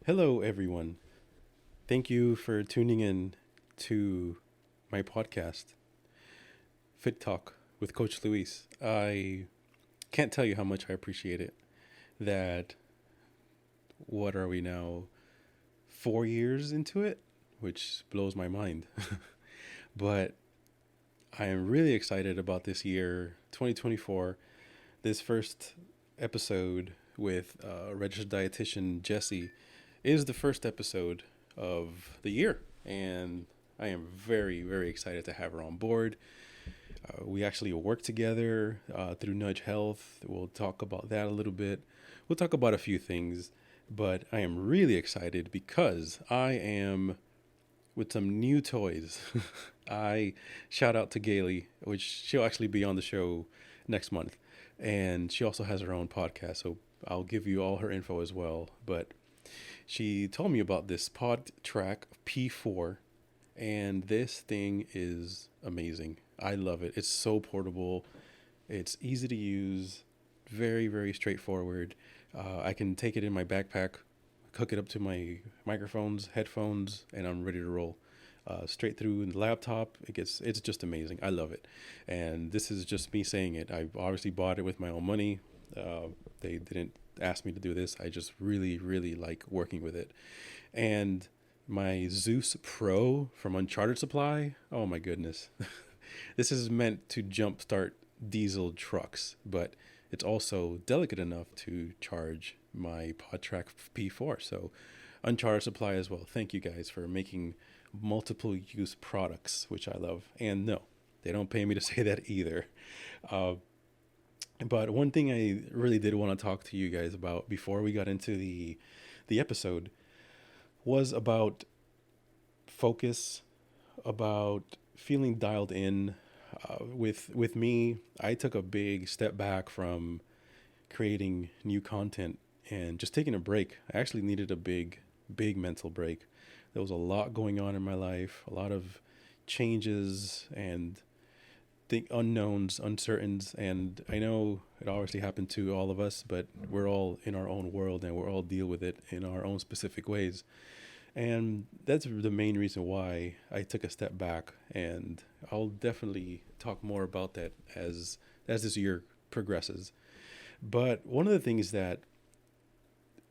Hello, everyone. Thank you for tuning in to my podcast, Fit Talk with Coach Luis. I can't tell you how much I appreciate it. That, what are we now, 4 years into it? Which blows my mind. But I am really excited about this year, 2024. This first episode with registered dietitian Jessie is the first episode of the year, and I am very, very excited to have her on board. We actually work together through Nudge Health. We'll talk about that a little bit. We'll talk about a few things, but I am really excited because I am with some new toys. I shout out to Gailey, which she'll actually be on the show next month, and she also has her own podcast. So I'll give you all her info as well. But she told me about this Pod Track P4, and this thing is amazing. I love it. It's so portable. It's easy to use. Very, very straightforward. I can take it in my backpack, hook it up to my microphones, headphones, and I'm ready to roll. Straight through the laptop, it's just amazing. I love it, and this is just me saying it. I obviously bought it with my own money. They didn't ask me to do this. I just really, really like working with it, and my Zeus Pro from Uncharted Supply. Oh my goodness, this is meant to jumpstart diesel trucks, but it's also delicate enough to charge my PodTrack P4. So, Uncharted Supply as well. Thank you guys for making multiple use products, which I love. And no, they don't pay me to say that either. Uh, but one thing I really did want to talk to you guys about before we got into the episode was about focus, about feeling dialed in. With me, I took a big step back from creating new content and just taking a break. I actually needed a big mental break. There was a lot going on in my life, a lot of changes and the unknowns, uncertains, and I know it obviously happened to all of us, but we're all in our own world and we're all deal with it in our own specific ways. And that's the main reason why I took a step back, and I'll definitely talk more about that as this year progresses. But one of the things that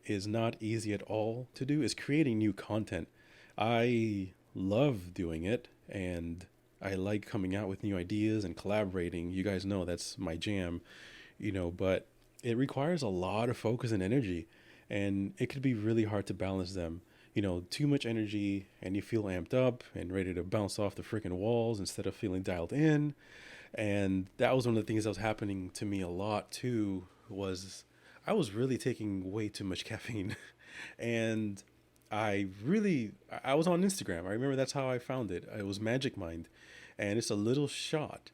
is not easy at all to do is creating new content. I love doing it, and I like coming out with new ideas and collaborating. You guys know that's my jam, but it requires a lot of focus and energy, and it could be really hard to balance them. Too much energy and you feel amped up and ready to bounce off the freaking walls instead of feeling dialed in. And that was one of the things that was happening to me a lot too, was I was really taking way too much caffeine. And I was on Instagram. I remember that's how I found it. It was Magic Mind, and it's a little shot.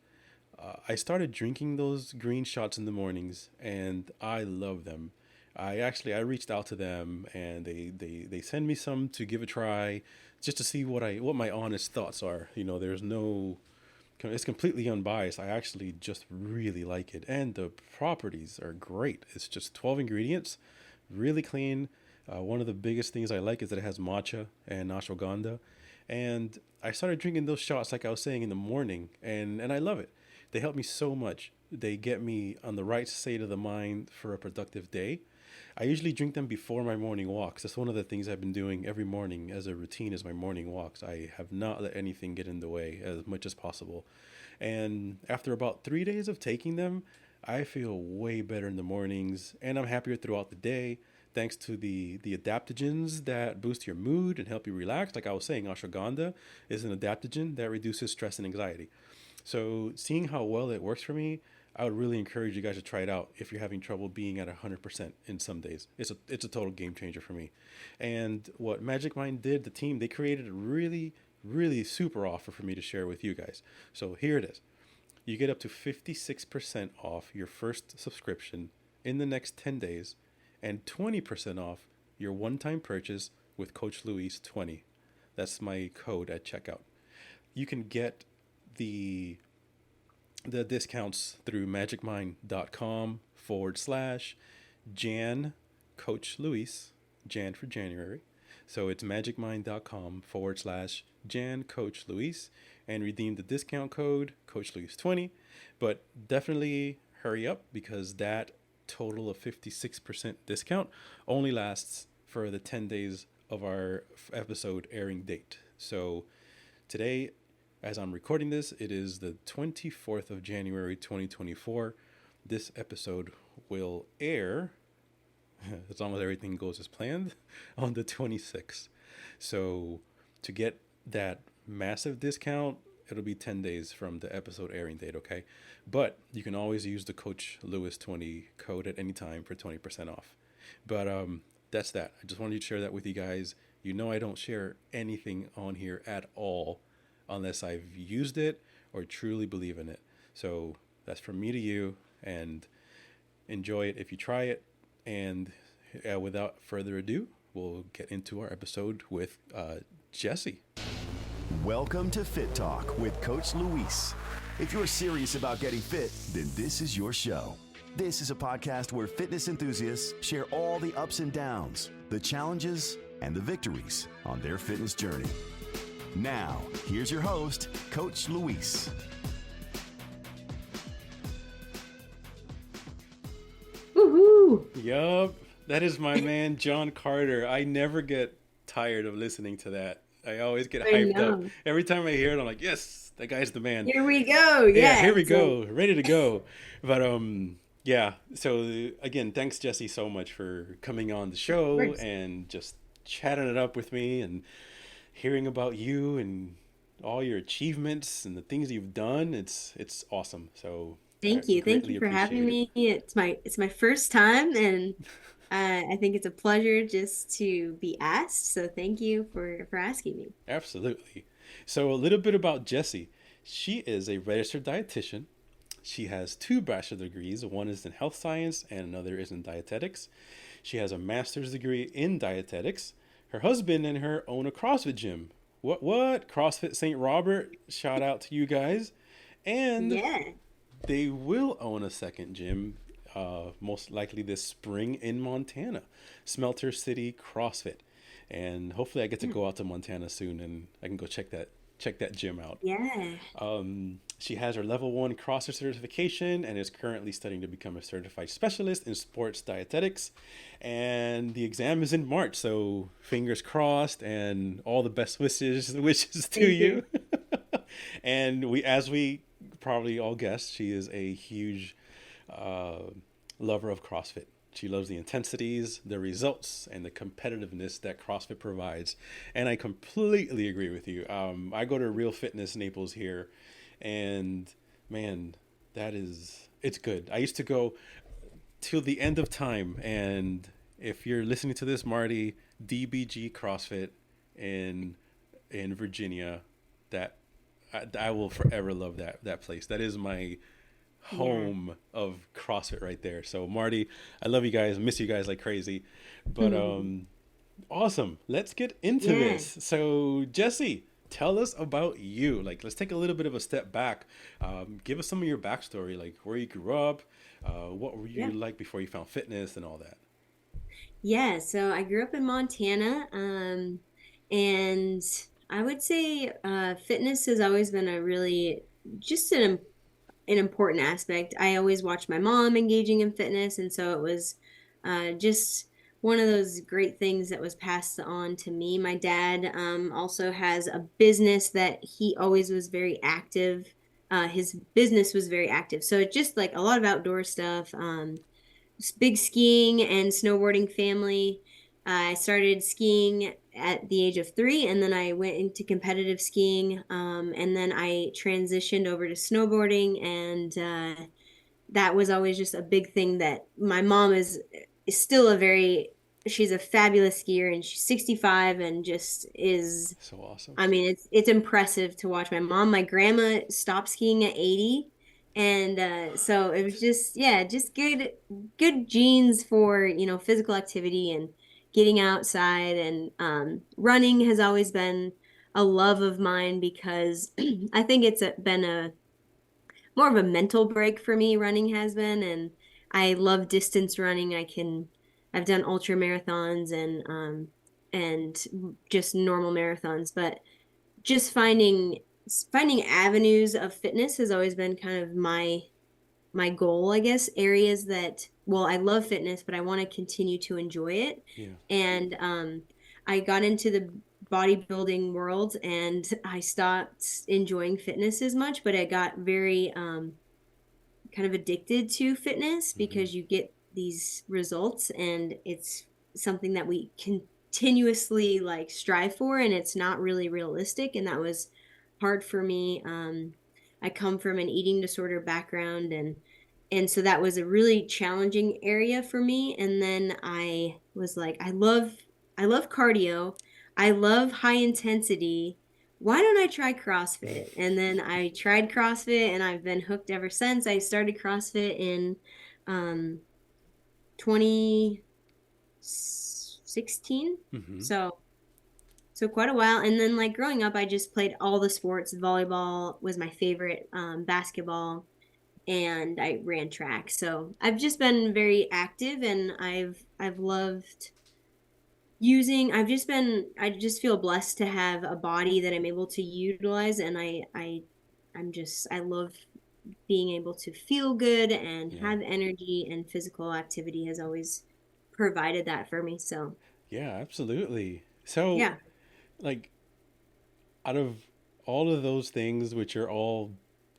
I started drinking those green shots in the mornings, and I love them. I reached out to them, and they send me some to give a try, just to see what my honest thoughts are. There's no, it's completely unbiased. I actually just really like it, and the properties are great. It's just 12 ingredients, really clean. One of the biggest things I like is that it has matcha and ashwagandha, and I started drinking those shots like I was saying in the morning, and I love it. They help me so much. They get me on the right state of the mind for a productive day. I usually drink them before my morning walks. That's one of the things I've been doing every morning as a routine is my morning walks. I have not let anything get in the way as much as possible. And after about 3 days of taking them, I feel way better in the mornings, and I'm happier throughout the day thanks to the adaptogens that boost your mood and help you relax. Like I was saying, ashwagandha is an adaptogen that reduces stress and anxiety. So seeing how well it works for me, I would really encourage you guys to try it out if you're having trouble being at 100% in some days. It's a total game changer for me. And what Magic Mind did, the team, they created a really, really super offer for me to share with you guys. So here it is. You get up to 56% off your first subscription in the next 10 days and 20% off your one-time purchase with Coach Luis 20. That's my code at checkout. You can get the discounts through magicmind.com/Jan Coach Luis. Jan for January. So it's magicmind.com/Jan Coach Luis and redeem the discount code Coach Luis 20. But definitely hurry up because that total of 56% discount only lasts for the 10 days of our episode airing date. So today, as I'm recording this, it is the 24th of January 2024. This episode will air, as long as everything goes as planned, on the 26th. So to get that massive discount, it'll be 10 days from the episode airing date, okay? But you can always use the Coach Lewis 20 code at any time for 20% off. But that's that. I just wanted to share that with you guys. You know I don't share anything on here at all unless I've used it or truly believe in it. So that's from me to you, and enjoy it if you try it. And without further ado, we'll get into our episode with Jessie. Welcome to Fit Talk with Coach Luis. If you're serious about getting fit, then this is your show. This is a podcast where fitness enthusiasts share all the ups and downs, the challenges, and the victories on their fitness journey. Now, here's your host, Coach Luis. Woohoo! Yup, that is my man, John Carter. I never get tired of listening to that. I always get hyped up. Every time I hear it, I'm like, yes, that guy's the man. Here we go. Yeah, here we go. Ready to go. But yeah. So again, thanks Jessie so much for coming on the show and just chatting it up with me and hearing about you and all your achievements and the things you've done. It's awesome. So thank you for having me. It's my first time, and I think it's a pleasure just to be asked. So thank you for asking me. Absolutely. So a little bit about Jessie. She is a registered dietitian. She has 2 bachelor degrees. One is in health science and another is in dietetics. She has a master's degree in dietetics. Her husband and her own a CrossFit gym. What? CrossFit St. Robert. Shout out to you guys. And they will own a second gym, most likely this spring in Montana, Smelter City CrossFit. And hopefully I get to go out to Montana soon and I can go check that gym out. Yeah. She has her level 1 CrossFit certification and is currently studying to become a certified specialist in sports dietetics. And the exam is in March, so fingers crossed and all the best wishes to you. And as we probably all guessed, she is a huge lover of CrossFit. She loves the intensities, the results, and the competitiveness that CrossFit provides. And I completely agree with you. I go to Real Fitness Naples here, and man, it's good. I used to go till the end of time. And if you're listening to this, Marty, DBG CrossFit in Virginia, that I will forever love that place. That is my home of CrossFit right there. So Marty, I love you guys, miss you guys like crazy. But awesome. Let's get into this. So Jessie, tell us about you. Like, let's take a little bit of a step back. Give us some of your backstory, like where you grew up, what were you like before you found fitness and all that. Yeah, so I grew up in Montana, and I would say fitness has always been a really just an important aspect. I always watched my mom engaging in fitness, and so it was just one of those great things that was passed on to me. My dad also has a business that he always was very active. His business was very active, so it's just like a lot of outdoor stuff. Big skiing and snowboarding family. I started skiing at the age of 3, and then I went into competitive skiing, and then I transitioned over to snowboarding, and that was always just a big thing. That my mom is still she's a fabulous skier, and she's 65 and just is so awesome. I mean, it's impressive to watch my mom. My grandma stopped skiing at 80. And so it was just good genes for, physical activity and getting outside. And running has always been a love of mine because I think it's been more of a mental break for me. Running has been, and I love distance running. I I've done ultra marathons and just normal marathons, but just finding avenues of fitness has always been kind of my goal, I guess. Areas that, well, I love fitness, but I want to continue to enjoy it. Yeah. And I got into the bodybuilding world and I stopped enjoying fitness as much, but I got very kind of addicted to fitness Mm-hmm. because you get these results and it's something that we continuously like strive for, and it's not really realistic. And that was hard for me. I come from an eating disorder background, and so that was a really challenging area for me. And then I was like, I love cardio. I love high intensity. Why don't I try CrossFit? And then I tried CrossFit and I've been hooked ever since. I started CrossFit in um 2016. Mm-hmm. So quite a while. And then like growing up, I just played all the sports. Volleyball was my favorite, basketball, and I ran track. So I've just been very active, and I've loved using. I just feel blessed to have a body that I'm able to utilize, and I love being able to feel good and Yeah. have energy, and physical activity has always provided that for me. So Yeah, absolutely. So, yeah. like, out of all of those things, which are all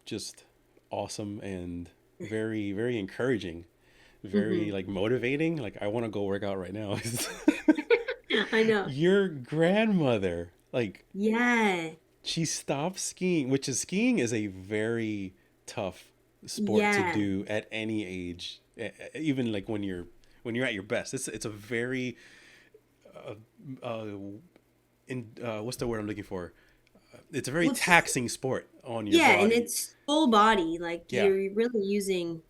just awesome and very, very encouraging, very Hmm. like motivating, like, I want to go work out right now. I know. Your grandmother, like, Yeah. she stopped skiing, which is skiing is a very tough sport to Yeah. do at any age, even like when you're at your best. It's a very uh, what's the word I'm looking for? It's a very Well, taxing sport on your yeah, and body. it's full body. Like Yeah, you're really using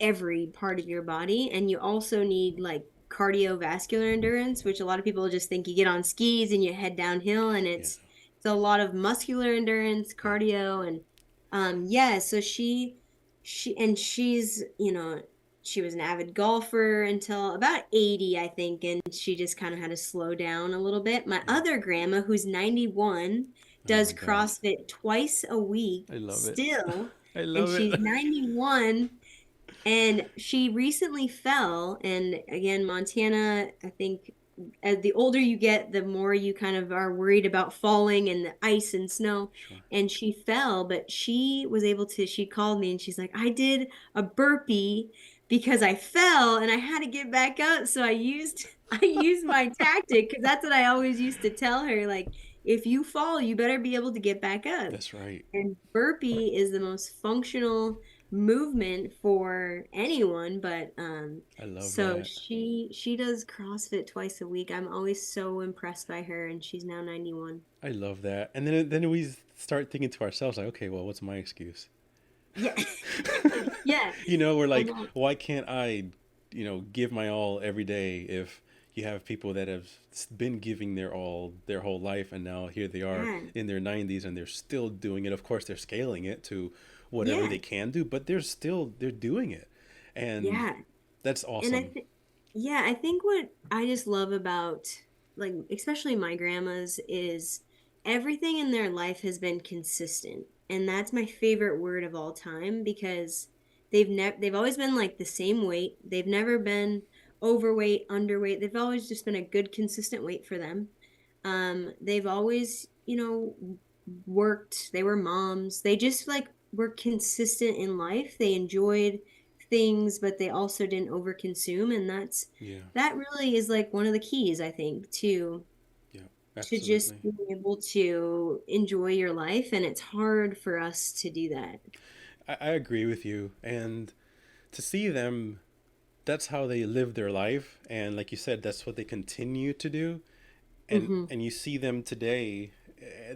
every part of your body, and you also need like cardiovascular endurance, which a lot of people just think you get on skis and you head downhill, and yeah, it's a lot of muscular endurance, yeah, cardio, and yeah. So she's, she was an avid golfer until about 80, I think, and she just kind of had to slow down a little bit. My yeah. other grandma, who's 91, Oh does my God, CrossFit twice a week I love it. still, I and love it. she's 91, and she recently fell. And again, Montana, I think as the older you get, the more you kind of are worried about falling and the ice and snow. Sure. And she fell, but she was able to, she called me and she's like, I did a burpee because I fell and I had to get back up. So I used I used my tactic, because that's what I always used to tell her, like, if you fall, you better be able to get back up. That's right. And burpee is the most functional movement for anyone, but I love so that. she does CrossFit twice a week. I'm always so impressed by her, and she's now 91. I love that. And then we start thinking to ourselves like, okay, well, what's my excuse? Yeah. Yeah. We're I like, know. why can't I, give my all every day if you have people that have been giving their all their whole life and now here they are Yeah. in their 90s and they're still doing it. Of course, they're scaling it to whatever Yeah. they can do, but they're doing it. And Yeah. that's And awesome. yeah, I think what I just love about, like, especially my grandmas, is everything in their life has been consistent. And that's my favorite word of all time, because they've always been like the same weight. They've never been overweight, underweight. They've always just been a good consistent weight for them. They've always, worked. They were moms. They just like were consistent in life. They enjoyed things, but they also didn't overconsume, and Yeah. that really is like one of the keys, I think, Yeah. to just Absolutely. being able to enjoy your life, and it's hard for us to do that. I agree with you. And to see them, that's how they live their life. And like you said, that's what they continue to do. and Hmm. and you see them today,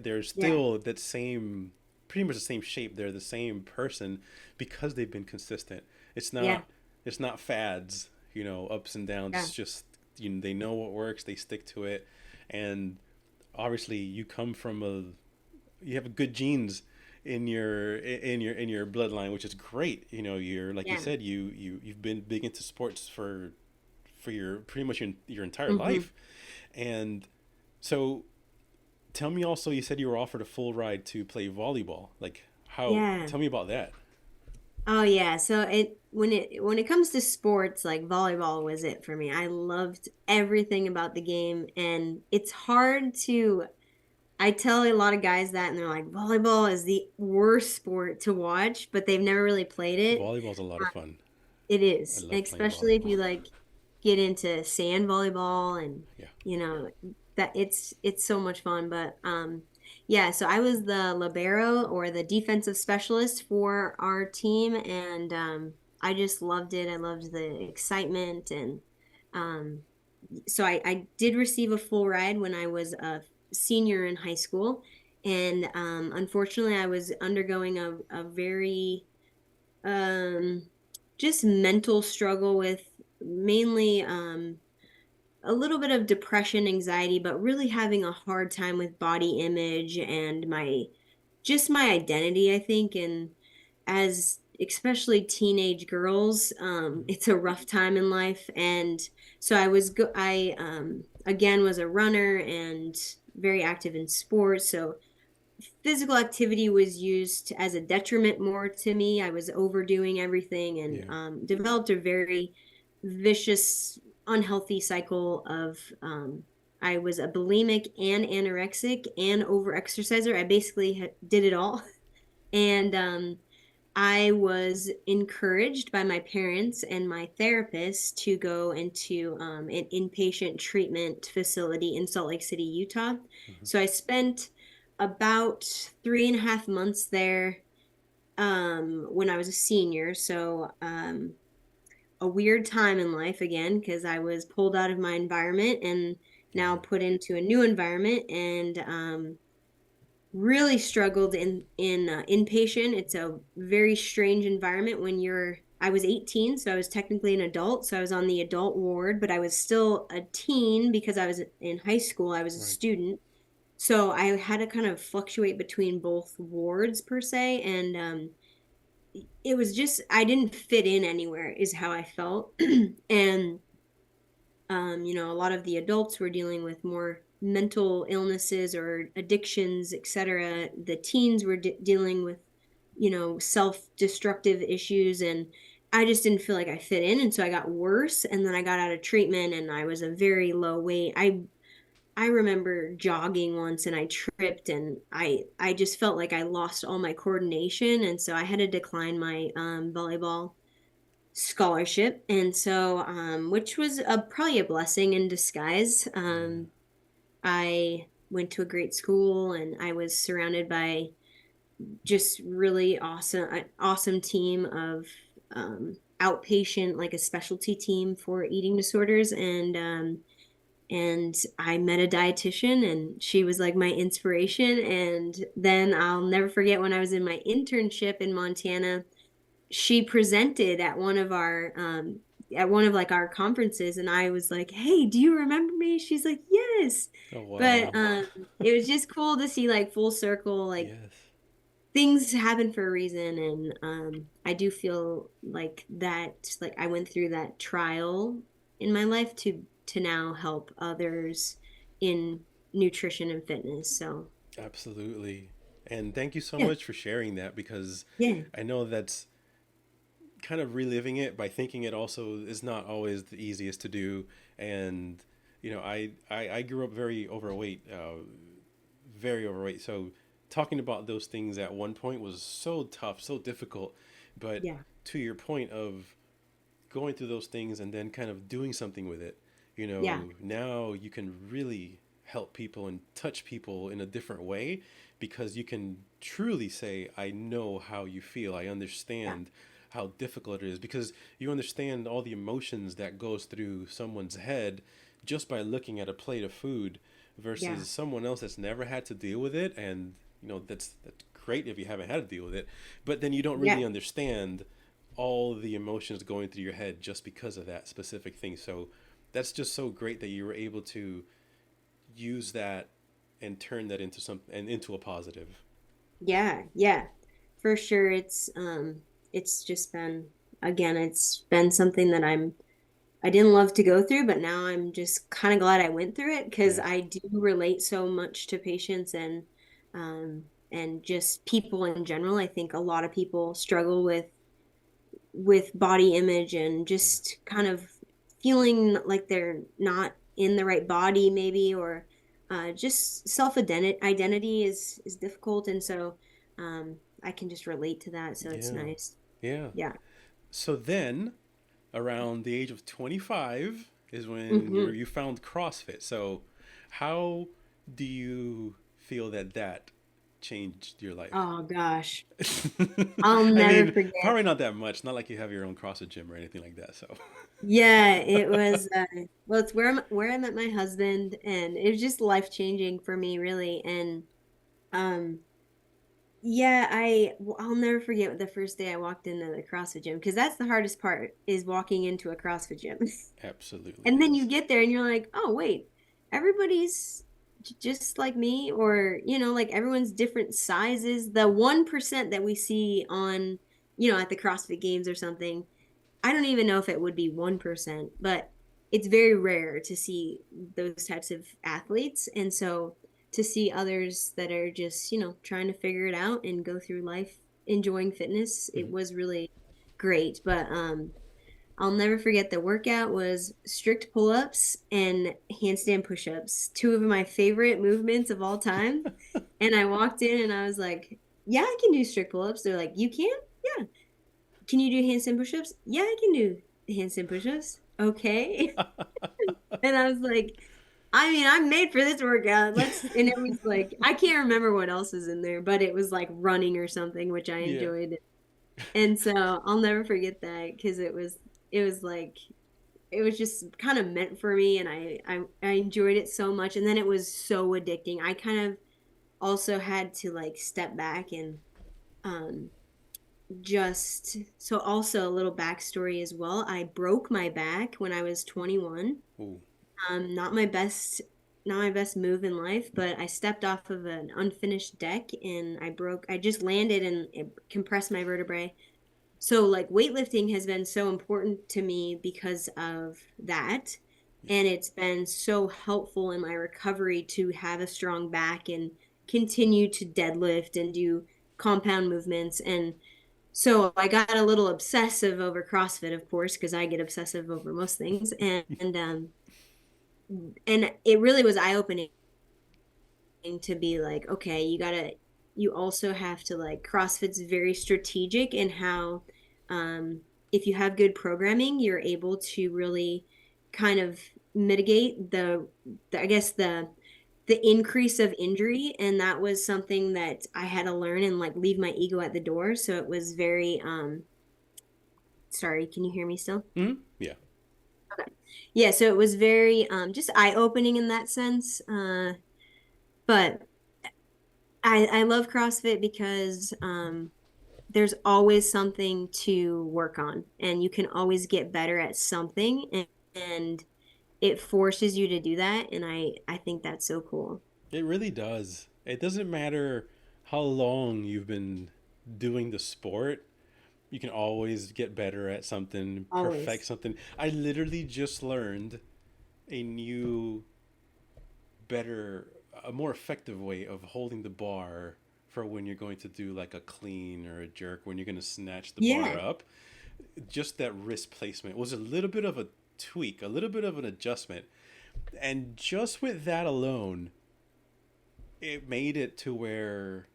they're Yeah. still that same, pretty much the same shape, they're the same person because they've been consistent. it's Yeah. not it's not fads, ups and downs. Yeah. It's just, they know what works, they stick to it. And obviously you have good genes in your bloodline, which is great. You're, like you Yeah. said, you've been big into sports for for your pretty much your entire Hmm. life. And so tell me also, you said you were offered a full ride to play volleyball. Like how, Yeah. tell me about that. Oh yeah. So when it comes to sports, like volleyball was it for me. I loved everything about the game, and it's hard to I tell a lot of guys that and they're like, volleyball is the worst sport to watch, but they've never really played it. Volleyball's a lot of fun. It I is, love playing especially if volleyball. you like get into sand volleyball and Yeah. you know that it's so much fun. But yeah, so I was the libero or the defensive specialist for our team, and I just loved it. I loved the excitement, and um so I did receive a full ride when I was a senior in high school, and unfortunately I was undergoing a very um, just mental struggle with mainly a little bit of depression, anxiety, but really having a hard time with body image and my identity, I think. And as especially teenage girls, Hmm. it's a rough time in life. And so I again was a runner and very active in sports. So physical activity was used as a detriment more to me. I was overdoing everything and Yeah. developed a very vicious, unhealthy cycle of. I was a bulimic and anorexic and overexerciser. I basically did it all. And I was encouraged by my parents and my therapist to go into an inpatient treatment facility in Salt Lake City, Utah. Hmm. So I spent about 3.5 months there when I was a senior. So a weird time in life again because I was pulled out of my environment and now Yeah. put into a new environment and really struggled in inpatient. It's a very strange environment when you're I was 18, so I was technically an adult, so I was on the adult ward, but I was still a teen because I was in high school. I was a Right. student. So I had to kind of fluctuate between both wards per se, and it was just I didn't fit in anywhere is how I felt. And a lot of the adults were dealing with more mental illnesses or addictions, etc. The teens were dealing with, self-destructive issues, and I just didn't feel like I fit in, and so I got worse. And then I got out of treatment, and I was a very low weight. I remember jogging once, and I tripped, and I just felt like I lost all my coordination, and so I had to decline my volleyball scholarship, and so which was probably a blessing in disguise. Yeah. I went to a great school, and I was surrounded by just really awesome team of outpatient, like a specialty team for eating disorders, and I met a dietitian, and she was like my inspiration. And then I'll never forget when I was in my internship in Montana, she presented at one of like our conferences, and I was like, "Hey, do you remember me?" She's like, "Yes." Oh, But wow. it was just cool to see like full circle, like Yes. things happen for a reason. And I do feel like that, like I went through that trial in my life to now help others in nutrition and fitness. So Absolutely. And thank you so yeah, much for sharing that, because yeah, I know that's kind of reliving it by thinking it also is not always the easiest to do. And, I grew up very overweight. So talking about those things at one point was so tough, so difficult. But yeah, to your point of going through those things and then kind of doing something with it, yeah, now you can really help people and touch people in a different way, because you can truly say, I know how you feel. I yeah, understand how difficult it is, because you understand all the emotions that goes through someone's head just by looking at a plate of food, yeah, versus someone else that's never had to deal with it. And that's great if you haven't had to deal with it, but then you don't yeah. really understand all the emotions going through your head just because of that specific thing. So that's just so great that you were able to use that and turn that into into a positive. Yeah, yeah, for sure. It's just been again, it's been something that I'm I didn't love to go through, but now I'm just kind of glad I went through it because Yeah. I do relate so much to patients and just people in general. I think a lot of people struggle with body image and Yeah. just kind of feeling like they're not in the right body maybe, or just identity is difficult, and so I can just relate to that, so it's Yeah. nice. Yeah. Yeah. So then, around the age of 25 is when Hmm. you found CrossFit. So, how do you feel that that changed your life? Oh gosh, I'll I never mean, forget. probably not that much. Not like you have your own CrossFit gym or anything like that. So, Yeah, it was well, it's where I met my husband, and it was just life changing for me, really. And um yeah, I'll never forget the first day I walked into the CrossFit gym, because that's the hardest part, is walking into a CrossFit gym. absolutely And then you is. get there and you're like, "Oh, wait. Everybody's just like me," or like everyone's different sizes. The 1% that we see on, at the CrossFit Games or something, I don't even know if it would be 1%, but it's very rare to see those types of athletes. And so to see others that are just, trying to figure it out and go through life enjoying fitness, it Mhm. was really great. But I'll never forget, the workout was strict pull-ups and handstand push-ups, two of my favorite movements of all time. And I walked in and I was like, "Yeah, I can do strict pull-ups." They're like, "You can?" "Yeah." "Can you do handstand push-ups?" "Yeah, I can do handstand push-ups." "Okay." And I was like, I mean, I'm made for this workout. And it was like, I can't remember what else is in there, but it was like running or something, which I Yeah. enjoyed. And so I'll never forget that, because it was like, it was just kind of meant for me, and I enjoyed it so much. And then it was so addicting. I kind of also had to like step back and um just so, also a little backstory as well. I broke my back when I was 21. Ooh. Not my best move in life, but I stepped off of an unfinished deck and I just landed and it compressed my vertebrae. So like weightlifting has been so important to me because of that. Yeah. And it's been so helpful in my recovery to have a strong back and continue to deadlift and do compound movements. And so I got a little obsessive over CrossFit, of course, because I get obsessive over most things. And it really was eye-opening to be like, okay, you also have to, like, CrossFit's very strategic in how, if you have good programming, you're able to really kind of mitigate I guess the increase of injury. And that was something that I had to learn and like leave my ego at the door. So it was very, sorry, can you hear me still? Mhm. Yeah. Okay. Yeah, so it was very just eye-opening in that sense. But I love CrossFit because there's always something to work on, and you can always get better at something, and it forces you to do that, and I think that's so cool. It really does. It doesn't matter how long you've been doing the sport. You can always get better at something, perfect Always. something. I literally just learned a new, better, a more effective way of holding the bar for when you're going to do like a clean or a jerk, when you're going to snatch the bar Yeah. up. Just that wrist placement was a little bit of a tweak, a little bit of an adjustment. And just with that alone, it made it to where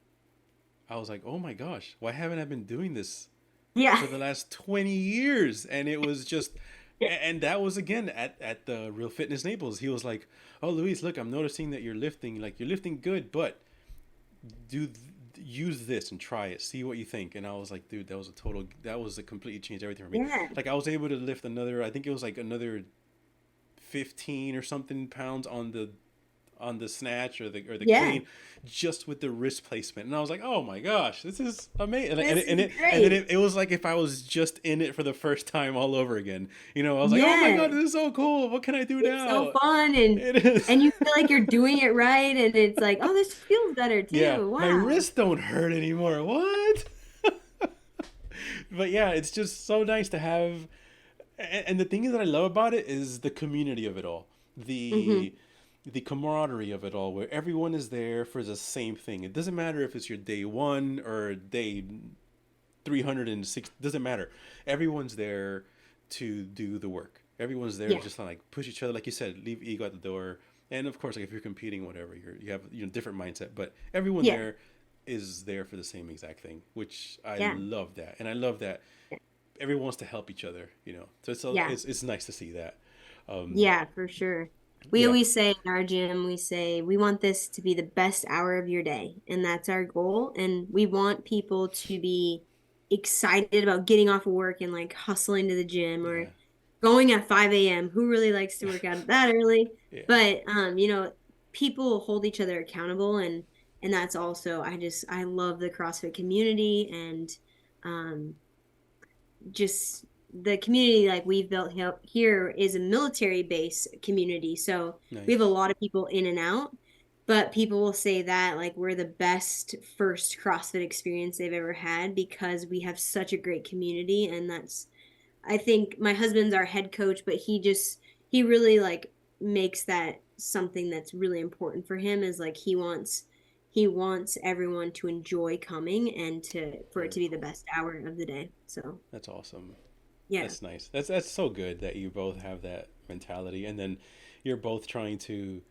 I was like, oh my gosh, why haven't I been doing this Yeah. for the last 20 years? And it was just, and that was again at the Real Fitness Naples. He was like, oh, Luis, look, I'm noticing that you're lifting good, but do use this and try it, see what you think. And I was like, dude, that was a completely changed everything for me. Yeah. Like I was able to lift another, I think it was like another 15 or something pounds on the snatch or the Yeah. clean, just with the wrist placement. And I was like, oh my gosh, this is amazing. This is And then great. it was like if I was just in it for the first time all over again. I was like, oh my Yeah. god, this is so cool. What can I do It's so now? fun, and It is. and you feel like you're doing it right, and it's like, oh, this feels better Yeah, too. my Wow. wrists don't hurt anymore. What? But yeah, it's just so nice to have And the thing that I love about it is the community of it all, Mm-hmm. the camaraderie of it all, where everyone is there for the same thing. It doesn't matter if it's your day one or day 306. Doesn't matter. Everyone's there to do the work. Everyone's there Yeah. just to like push each other, like you said, leave ego at the door. And of course, like if you're competing, whatever, you have different mindset. But everyone Yeah. there is there for the same exact thing, which I Yeah. love that, and I love that everyone wants to help each other. So Yeah. it's nice to see that. Um, Yeah, for sure. We yeah, always say in our gym, we say we want this to be the best hour of your day, and that's our goal. And we want people to be excited about getting off of work and like hustling to the gym or yeah, going at 5 a.m. Who really likes to work out that early? yeah. But people hold each other accountable, and that's also I love the CrossFit community and um just the community like we've built here is a military base community. So we have a Nice. lot of people in and out, but people will say that like we're the best first CrossFit experience they've ever had because we have such a great community. And that's, I think my husband's our head coach, but he really like makes that something that's really important for him is like he wants everyone to enjoy coming and for it Very to be the cool. best hour of the day. So That's awesome. yeah. That's nice. That's so good that you both have that mentality, and then you're both trying to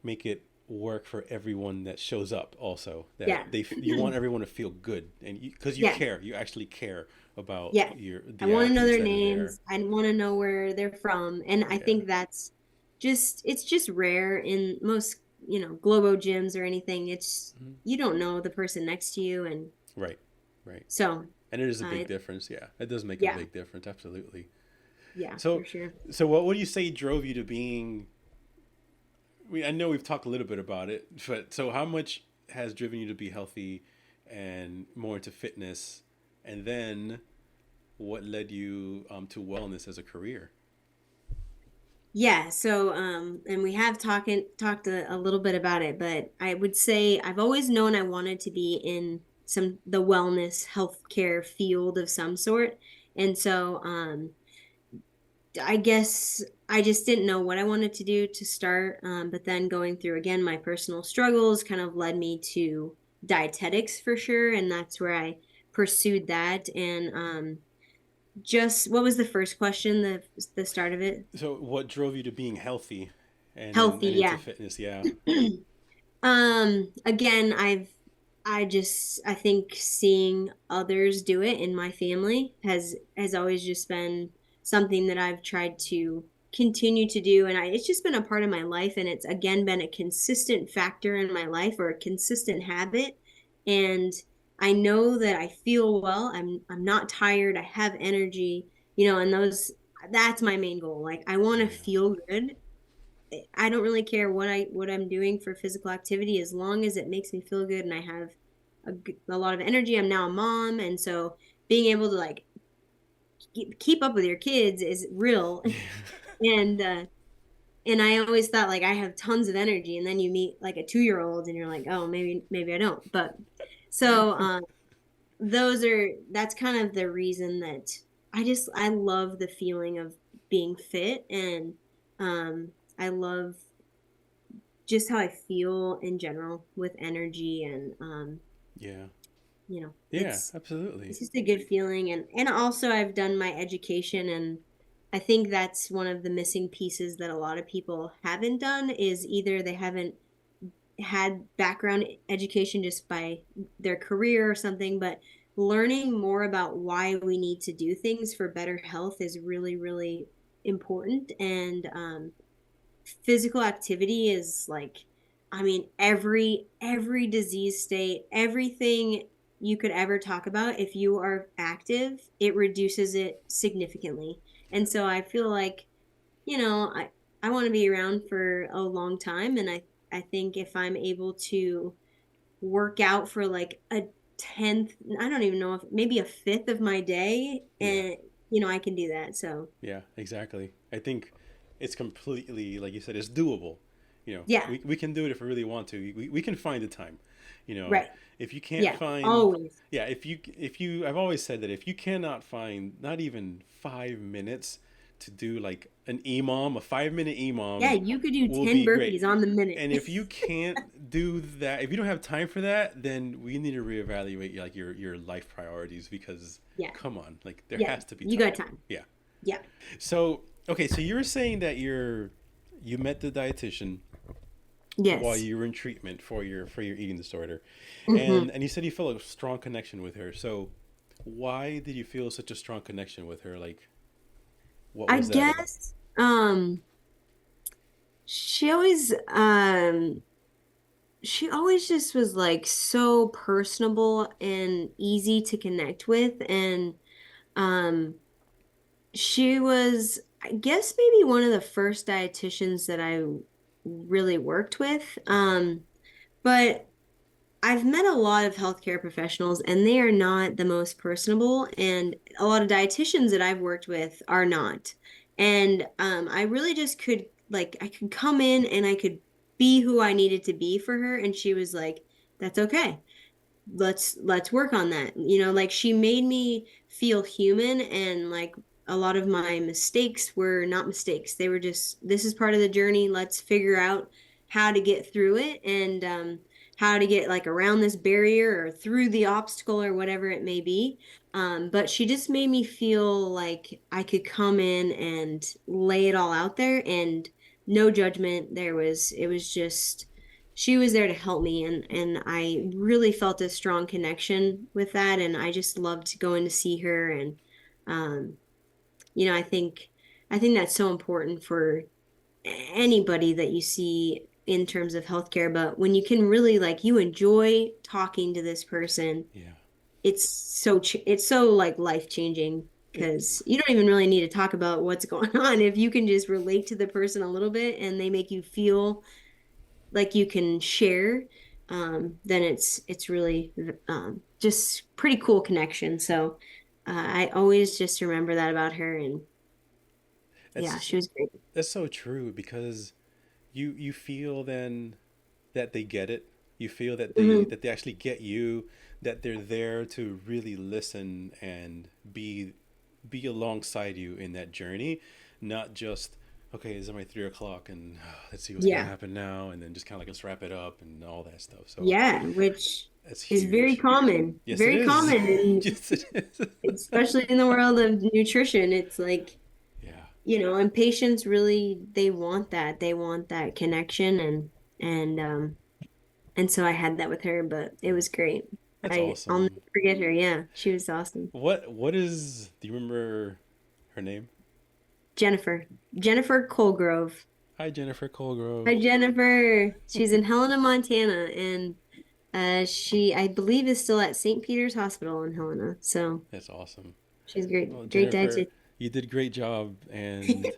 make it work for everyone that shows up. Also, Yeah. that you want everyone to feel good, and because you Yeah. care, you actually care about Yeah. I the want to know athletes their that are there. names. I want to know where they're from. And I Yeah. think it's just rare in most, Globo gyms or anything. It's, Mhm. you don't know the person next to you. And Right. Right. so, And it is a big uh, difference. Yeah, it does make a yeah, big difference. Absolutely. yeah, So, for sure. so what would you say drove you to being? I know we've talked a little bit about it, but so how much has driven you to be healthy and more into fitness, and then what led you to wellness as a career? Yeah. So, and we have talked a little bit about it, but I would say I've always known I wanted to be in the wellness healthcare field of some sort. And so, I guess I just didn't know what I wanted to do to start. But then going through again my personal struggles kind of led me to dietetics for sure. And that's where I pursued that. And just what was the first question, the start of it? So, what drove you to being healthy Healthy, and into yeah. fitness? Yeah, Again, I think seeing others do it in my family has always just been something that I've tried to continue to do, and it's just been a part of my life, and it's again been a consistent factor in my life or a consistent habit. And I know that I feel well. I'm not tired. I have energy, and that's my main goal. Like I want to yeah, feel good. I don't really care what I'm doing for physical activity as long as it makes me feel good and I have a lot of energy. I'm now a mom, and so being able to like keep up with your kids is real. yeah. And I always thought like I have tons of energy, and then you meet like a 2-year-old and you're like, oh, maybe I don't. But so that's kind of the reason that I love the feeling of being fit, and I love just how I feel in general with energy. And Yeah, yeah, it's absolutely. just a good feeling. And also I've done my education, and I think that's one of the missing pieces that a lot of people haven't done is either they haven't had background education just by their career or something, but learning more about why we need to do things for better health is really, really important. And physical activity is like, I mean, every disease state, everything you could ever talk about, if you are active, it reduces it significantly. And so I feel like, I want to be around for a long time, and I think if I'm able to work out for like a tenth, I don't even know, if maybe a fifth of my day, Yeah, and I can do that. So yeah, exactly. I think it's completely, like you said, it's doable. yeah, We can do it if we really want to. We can find the time. You know, right, if you can't yeah, find, always, yeah, if you, I've always said that if you cannot find not even 5 minutes to do like an EMOM, a 5-minute Yeah, EMOM you could do will 10 be great. burpees on the minute. And if you can't do that, if you don't have time for that, then we need to reevaluate like your life priorities because Yeah. come on, like there Yeah. has to be You time. got time. Yeah. Yeah. So, okay, so you were saying that you met the dietitian while Yes. you were in treatment for your eating disorder. Hmm. And you said you felt a strong connection with her. So, why did you feel such a strong connection with her? Like what I was that about? guess she always she always just was like so personable and easy to connect with, and um she was, I guess, maybe one of the first dietitians that I really worked with. But I've met a lot of healthcare professionals and they are not the most personable, and a lot of dietitians that I've worked with are not. And I really just could, like, I could come in and I could be who I needed to be for her, and she was like, "That's okay. Let's work on that." Like she made me feel human, and like a lot of my mistakes were not mistakes. They were just, this is part of the journey. Let's figure out how to get through it, and how to get like around this barrier or through the obstacle or whatever it may be. But she just made me feel like I could come in and lay it all out there, and no judgment. It was just, she was there to help me, and I really felt a strong connection with that, and I just loved going to see her. And um I think that's so important for anybody that you see in terms of healthcare. But when you can really, like, you enjoy talking to this person, Yeah. it's so like life changing, It, because you don't even really need to talk about what's going on. If you can just relate to the person a little bit and they make you feel like you can share, then it's really just pretty cool connection. So I always just remember that about her, and yeah, it's she was great. that's so true because you feel then that they get it. You feel Hmm. that they actually get you, that they're there to really listen and be alongside you in that journey, not just okay, it's my 3 o'clock and let's see what's gonna Yeah, happen now, and then just kind of like let's wrap it up and all that stuff. So yeah, which that's is huge. Yes, it very is. common, and Yes, it is. especially in the world of nutrition. It's like, Yeah, and patients really, they want that connection, and and so I had that with her, but it was great. that's I'll never awesome. forget her. Yeah, she was awesome. What is? Do you remember her name? Jennifer Colgrove. Hi, Jennifer Colgrove. Hi, Jennifer. She's in Helena, Montana, and she, I believe, is still at St. Peter's Hospital in Helena. So That's awesome. she's Well, great Jennifer, dietitian. you did a great job, and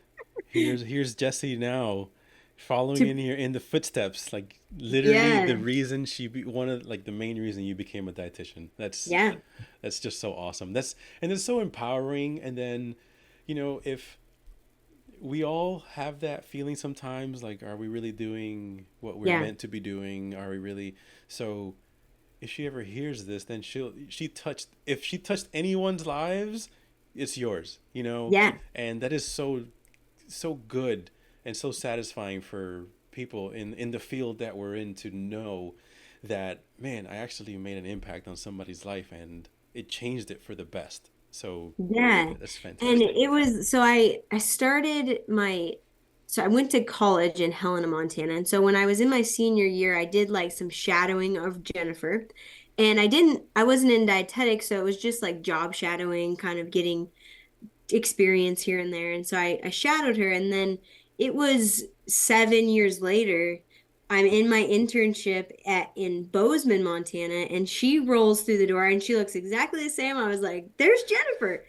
here's Jessie now, following To in here in the footsteps. Like literally, the Yeah, reason one of like the main reason you became a dietitian. yeah, That's just so awesome. And it's so empowering. And then, if we all have that feeling sometimes, like, are we really doing what we're yeah, meant to be doing? Are we really so? If she ever hears this, then if she touched anyone's lives, it's yours. yeah. And that is so good and so satisfying for people in the field that we're in to know that, man, I actually made an impact on somebody's life and it changed it for the best. So Yeah. that's And fantastic. it was, so I started so I went to college in Helena, Montana. And so when I was in my senior year, I did like some shadowing of Jennifer. And I wasn't in dietetics, so it was just like job shadowing, kind of getting experience here and there. And so I shadowed her. And then it was 7 years later, I'm in my internship in Bozeman, Montana, and she rolls through the door and she looks exactly the same. I was like, there's Jennifer.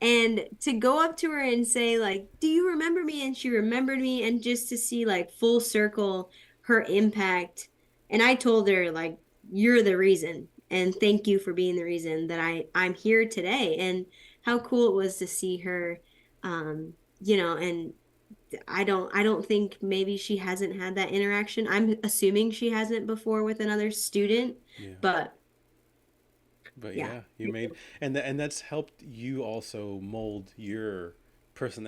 And to go up to her and say, like, do you remember me? And she remembered me, and just to see like full circle her impact. And I told her, like, you're the reason. And thank you for being the reason that I'm here today. And how cool it was to see her. And I don't think, maybe she hasn't had that interaction. I'm assuming she hasn't before with another student, Yeah. but But yeah. yeah, you made and that's helped you also mold your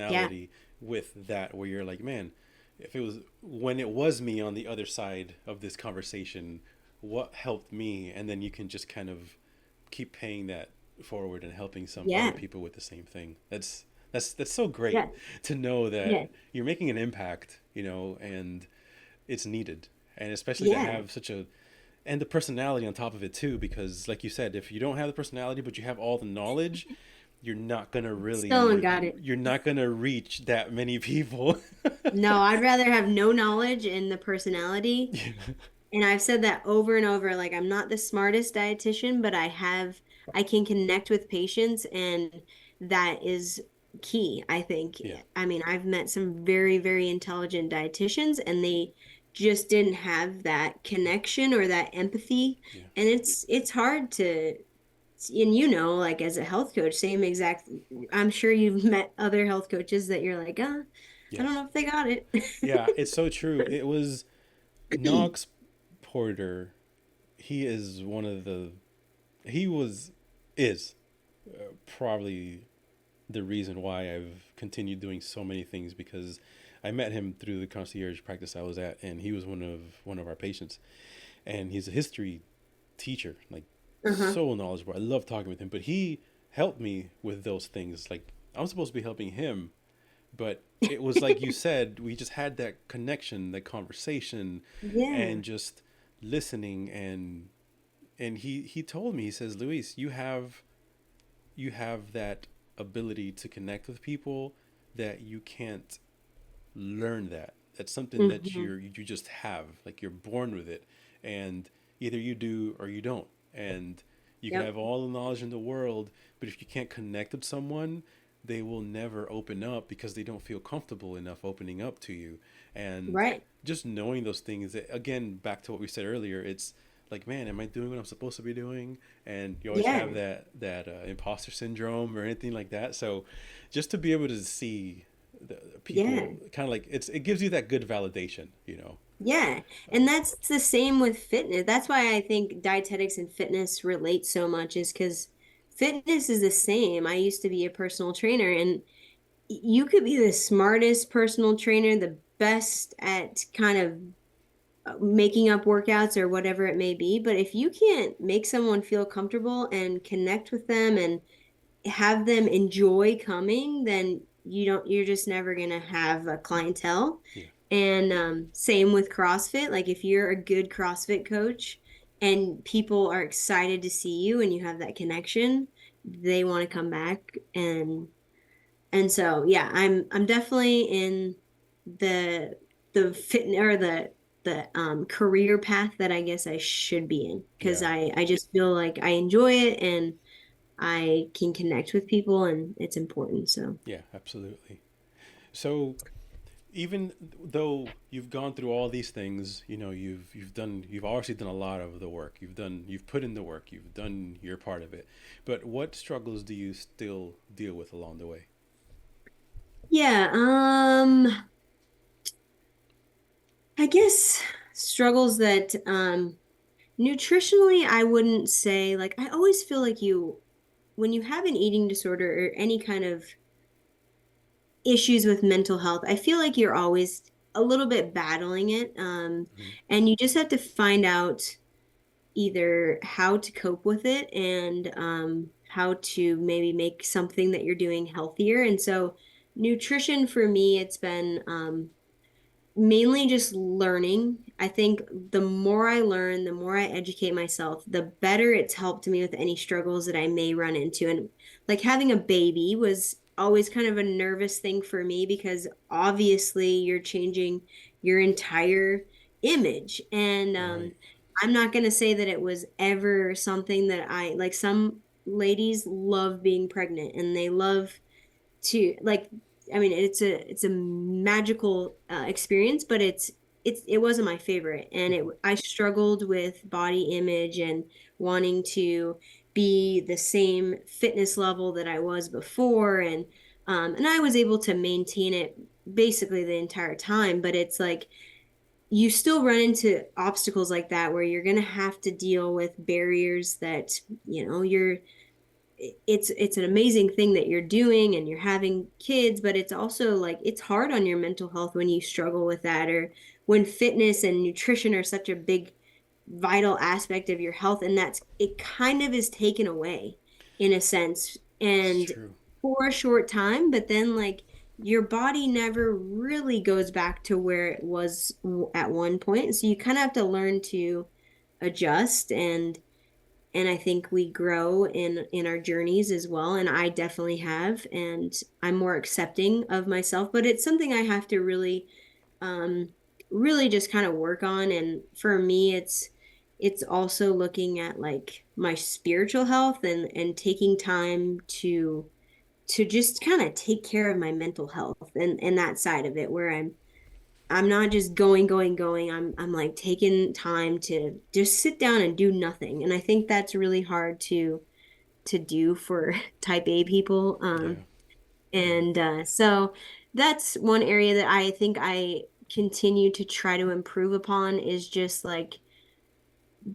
Yeah. personality with that, where you're like, man, if it was when it was me on the other side of this conversation, what helped me? And then you can just kind of keep paying that forward and helping some other Yeah. people with the same thing. That's so great Yeah. to know that Yeah. you're making an impact, and it's needed. And especially to Yeah. have such a and the personality on top of it too, because like you said, if you don't have the personality but you have all the knowledge, Still ain't got it. you're not gonna reach that many people. No, I'd rather have no knowledge and the personality. And I've said that over and over. Like, I'm not the smartest dietitian, but I can connect with patients, and that is key, I think. Yeah, I mean, I've met some very, very intelligent dietitians, and they just didn't have that connection or that empathy. yeah, And it's hard to, and like as a health coach, same exact, I'm sure you've met other health coaches that you're like, I don't yes, know if they got it. yeah. It's so true. It was Knox Porter. He is one of the he was is probably the reason why I've continued doing so many things, because I met him through the concierge practice I was at, and he was one of our patients, and he's a history teacher, like Uh-huh. so knowledgeable. I love talking with him, but he helped me with those things. Like I'm supposed to be helping him, but it was like you said, we just had that connection, that conversation, Yeah. and just listening. And he told me, he says, Luis, you have that ability to connect with people, that you can't learn that. That's something that Hmm. you just have, like you're born with it, and either you do or you don't. And you can Yep. have all the knowledge in the world, but if you can't connect with someone, they will never open up because they don't feel comfortable enough opening up to you. And Right. just knowing those things, again, back to what we said earlier, it's like, man, am I doing what I'm supposed to be doing? And you always have Yeah. that imposter syndrome or anything like that. So just to be able to see the Yeah. people, kind of like it gives you that good validation. Yeah. And that's the same with fitness. That's why I think dietetics and fitness relate so much, is because fitness is the same. I used to be a personal trainer, and you could be the smartest personal trainer, the best at kind of making up workouts or whatever it may be. But if you can't make someone feel comfortable and connect with them and have them enjoy coming, then you're just never gonna have a clientele. Yeah. And same with CrossFit. Like, if you're a good CrossFit coach and people are excited to see you and you have that connection, they want to come back. And so yeah, I'm definitely in the fit or the career path that I guess I should be in, because Yeah. I just feel like I enjoy it and I can connect with people, and it's important. So Yeah, absolutely. So even though you've gone through all these things, you've obviously done a lot of the work. You've put in the work. You've done your part of it. But what struggles do you still deal with along the way? yeah, I guess struggles that nutritionally, I wouldn't say, like, I always feel like when you have an eating disorder or any kind of issues with mental health, I feel like you're always a little bit battling it. Hmm. And you just have to find out either how to cope with it and how to maybe make something that you're doing healthier. And so, nutrition for me, it's been mainly just learning. I think the more I learn, the more I educate myself, the better it's helped me with any struggles that I may run into. And like, having a baby was always kind of a nervous thing for me, because obviously you're changing your entire image. And Right. I'm not going to say that it was ever something that some ladies love being pregnant, and they love to, like, I mean, it's a magical experience, but it wasn't my favorite. And Hmm. I struggled with body image and wanting to be the same fitness level that I was before. And I was able to maintain it basically the entire time, but it's like you still run into obstacles like that, where you're going to have to deal with barriers that, you're it's an amazing thing that you're doing and you're having kids, but it's also like it's hard on your mental health when you struggle with that, or when fitness and nutrition are such a big vital aspect of your health, and that's it kind of is taken away in a sense, It's and true. for a short time, but then like your body never really goes back to where it was at one point. So you kind of have to learn to adjust, and I think we grow in our journeys as well, and I definitely have, and I'm more accepting of myself, but it's something I have to really um really just kind of work on. And for me, it's also looking at like my spiritual health, and taking time to just kind of take care of my mental health, and that side of it, where I'm not just going. I'm like taking time to just sit down and do nothing. And I think that's really hard to do for type A people. Yeah. Yeah. And so that's one area that I think I continue to try to improve upon, is just like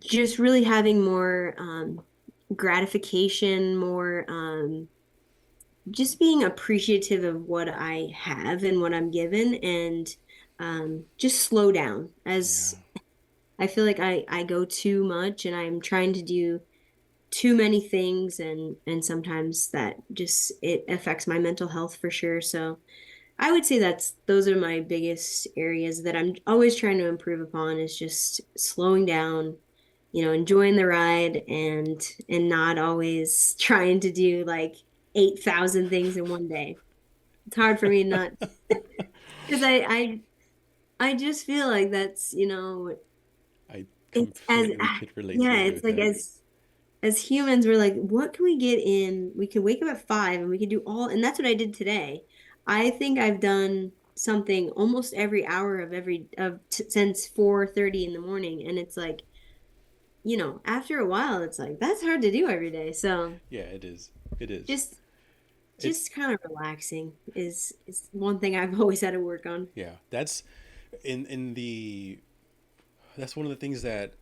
just really having more gratification, more just being appreciative of what I have and what I'm given, and just slow down. Yeah. As I feel like I go too much and I'm trying to do too many things, and sometimes that just it affects my mental health for sure. So I would say those are my biggest areas that I'm always trying to improve upon, is just slowing down, enjoying the ride, and not always trying to do like 8,000 things in one day. It's hard for me not, because I just feel like that's, I it's as completely could relate to yeah, you it's with like that. as humans, we're like, what can we get in? We can wake up at 5 and we can do all, and that's what I did today. I think I've done something almost every hour of since 4:30 in the morning, and it's like, after a while, it's like that's hard to do every day. So Yeah, it is. It is. just It just kind of relaxing is one thing I've always had to work on. yeah, that's in the that's one of the things that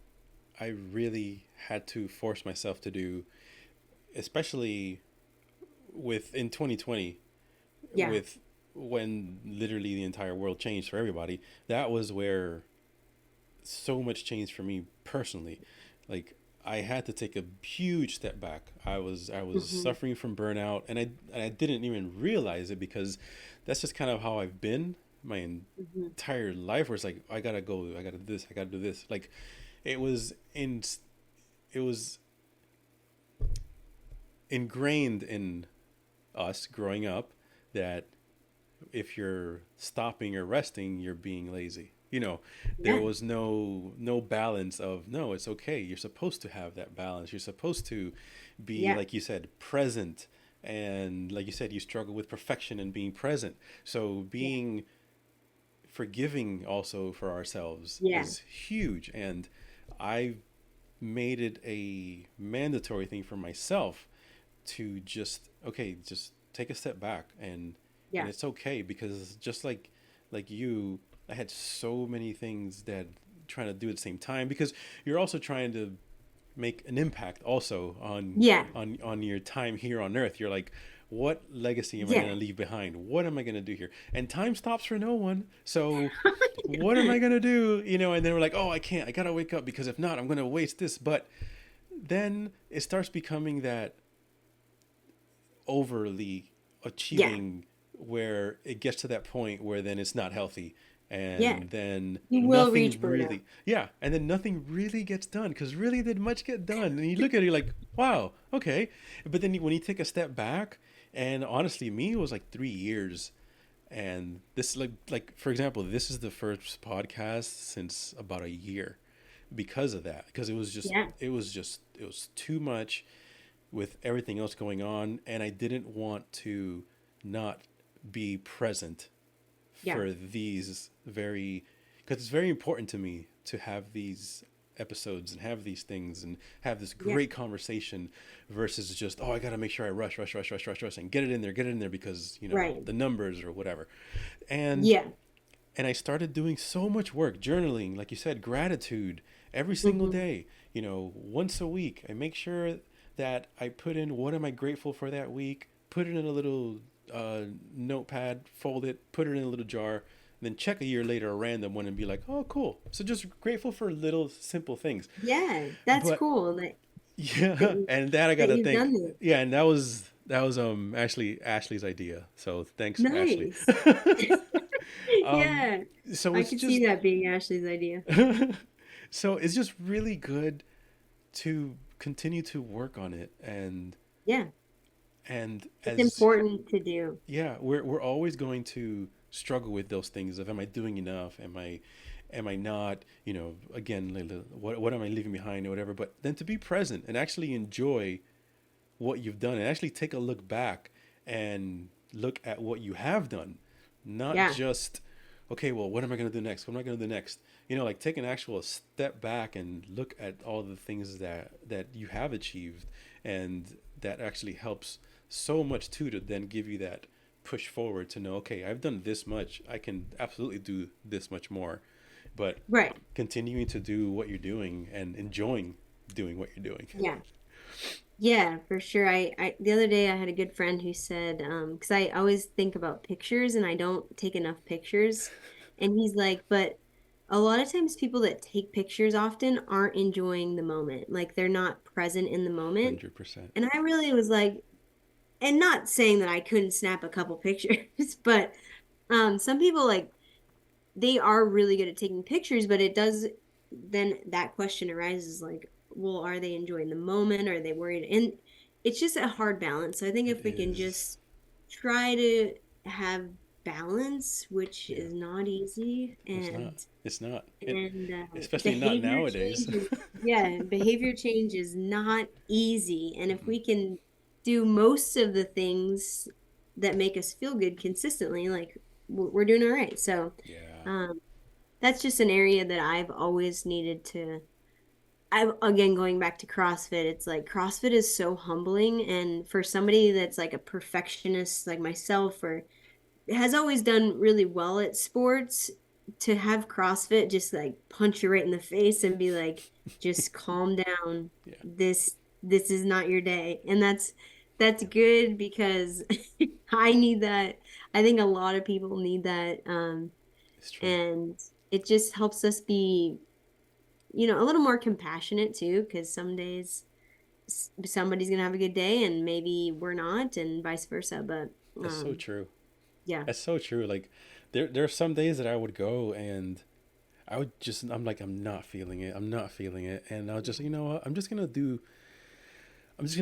I really had to force myself to do, especially with in 2020, Yeah. with when literally the entire world changed for everybody. That was where so much changed for me personally. Like I had to take a huge step back. I was Hmm. suffering from burnout, and I didn't even realize it because that's just kind of how I've been my Hmm. entire life. Where it's like I gotta go, I gotta do this, I gotta do this. Like it was in it was ingrained in us growing up that if you're stopping or resting, you're being lazy. There Yeah. was no balance of no, it's okay. You're supposed to have that balance. You're supposed to be, Yeah. like you said, present. And like you said, you struggle with perfection and being present. So Yeah. being forgiving also for ourselves Yeah. is huge. And I made it a mandatory thing for myself to just okay, just take a step back, and Yeah. it's okay because just like you, I had so many things that trying to do at the same time because you're also trying to make an impact also on Yeah. on your time here on earth. You're like, what legacy am I going Yeah. to leave behind? What am I going to do here? And time stops for no one. So what am I going to do? And then we're like, oh, I can't. I got to wake up because if not, I'm going to waste this. But then it starts becoming that overly Yeah. achieving where it gets to that point where then it's not healthy, Yeah. and then You will nothing reach burnout. really, yeah, and then nothing really gets done because really did much get done, and you look at it, you're like, wow, okay. But then when you take a step back, and honestly me it was like 3 years, and this like for example, this is the first podcast since about a year because of that, because Yeah. it was too much with everything else going on, and I didn't want to not be present Yeah. for these very, because it's very important to me to have these episodes and have these things and have this Yeah. great conversation versus just, oh, I got to make sure I rush and get it in there because Right. the numbers or whatever. and Yeah. and I started doing so much work, journaling, like you said, gratitude every single Hmm. day, once a week. I make sure that I put in what am I grateful for that week, put it in a little notepad, fold it, put it in a little jar, and then check a year later a random one and be like, oh, cool. So just grateful for little simple things. Yeah, that's But cool that yeah, and that I that gotta you've think. done that. Yeah, and that was actually Ashley's idea. So thanks, Ashley. Nice. um, Yeah, so I it's could just see that being Ashley's idea. so it's just really good to continue to work on it Yeah, and it's as important to do. yeah, we're always going to struggle with those things of am I doing enough? Am I not? Again, what am I leaving behind or whatever? But then to be present and actually enjoy what you've done and actually take a look back and look at what you have done, not Yeah, just okay, well, what am I going to do next? What am I going to do next? Like take an actual step back and look at all the things that you have achieved, and that actually helps so much too to then give you that push forward to know, okay, I've done this much, I can absolutely do this much more. But right. continuing to do what you're doing and enjoying doing what you're doing. Yeah. Yeah, for sure. I the other day I had a good friend who said, because I always think about pictures and I don't take enough pictures. And he's like, but a lot of times people that take pictures often aren't enjoying the moment. Like they're not present in the moment. 100%. And I really was like, and not saying that I couldn't snap a couple pictures, but some people like they are really good at taking pictures, but it does then that question arises like, well, are they enjoying the moment? Are they worried? And it's just a hard balance. So I think It if we can is. just try to have balance, which Yeah. is not easy, It's not. It's not. and Especially not behavior nowadays. change is, yeah, behavior change is not easy. And if we can do most of the things that make us feel good consistently, like we're doing all right. So Yeah. um, that's just an area that I've always needed to. I again going back to CrossFit, it's like CrossFit is so humbling, and for somebody that's like a perfectionist like myself, or has always done really well at sports, to have CrossFit just like punch you right in the face and be like, just calm down. Yeah. This is not your day. And that's good because I need that. I think a lot of people need that. It's true. And it just helps us be, a little more compassionate too, because some days somebody's gonna have a good day and maybe we're not, and vice versa. But That's so um, true. yeah, That's so true. Like there are some days that I would go and I'm like, I'm not feeling it. I'm not feeling it. And I'll just, you know what? I'm just gonna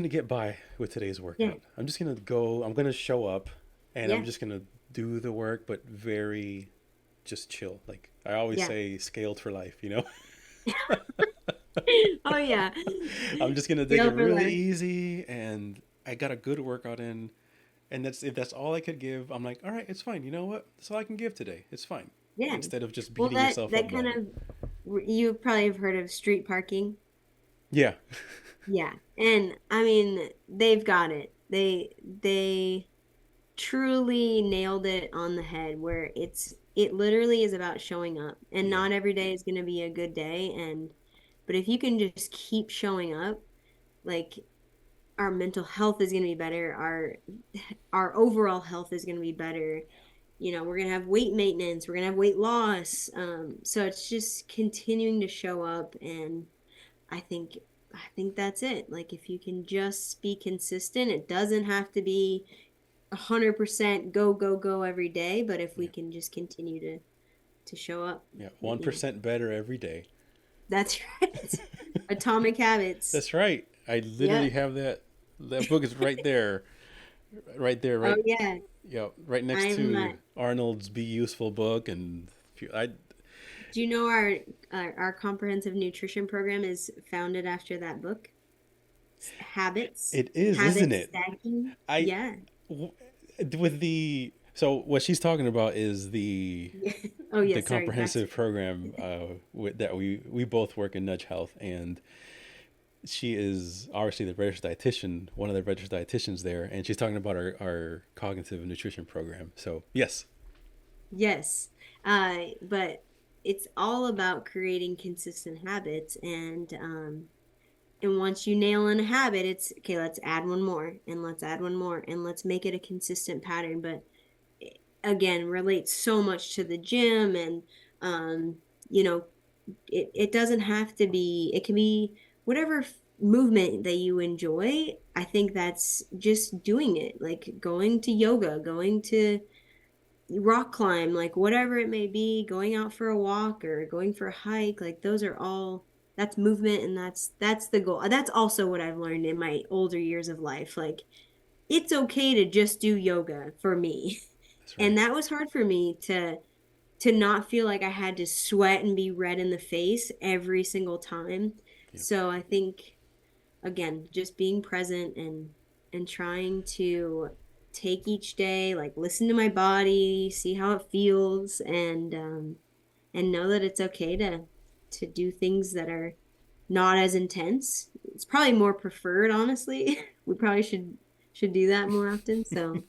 get by with today's yeah, workout. I'm just gonna go, I'm gonna show up and I'm yeah, just gonna do the work, but very just chill. Like I always yeah. say, scaled for life. Oh yeah, I'm just gonna take it scale for really life. easy and I got a good workout in. And if that's all I could give, I'm like, all right, it's fine. You know what? That's all I can give today. It's fine. Yeah. Instead of just Well, beating that yourself up that kind about it. of you probably have heard of street parking. Yeah. Yeah, and I mean they've got it. They truly nailed it on the head where it literally is about showing up, and Yeah. not every day is going to be a good day, and but if you can just keep showing up, like our mental health is going to be better, our overall health is going to be better. We're going to have weight maintenance, we're going to have weight loss. So it's just continuing to show up, and I think I think that's it. Like if you can just be consistent, it doesn't have to be 100% go go go every day, but if we Yeah. can just continue to show up, Yeah. you know. 1% better every day. That's right. Atomic Habits. That's right. I literally Yep. have that. That book is right there. Right there. Oh Right. yeah. Right next I'm to Arnold's Be Useful book. And I, Do you know our comprehensive nutrition program is founded after that book? Habits. it is, isn't Habit it? stacking. I, Yeah. w- with the, so what she's talking about is Oh yeah, the sorry, back to comprehensive program that we both work in Nudge Health, and she is obviously the registered dietitian, one of the registered dietitians there, and she's talking about our cognitive nutrition program. So yes, Yes. But it's all about creating consistent habits, and And once you nail in a habit, it's okay, let's add one more and let's add one more and let's make it a consistent pattern. But again, relates so much to the gym and, um, you know, it doesn't have to be, it can be whatever movement that you enjoy. I think that's just doing it, like going to yoga, going to rock climb, like whatever it may be, going out for a walk or going for a hike, like those are all, that's movement, and that's the goal. That's also what I've learned in my older years of life. Like it's okay to just do yoga for me. That's And right. that was hard for me to not feel like I had to sweat and be red in the face every single time. Yep. So I think again, just being present and trying to take each day, like listen to my body, see how it feels, and know that it's okay to do things that are not as intense. It's probably more preferred, honestly. We probably should do that more often. So,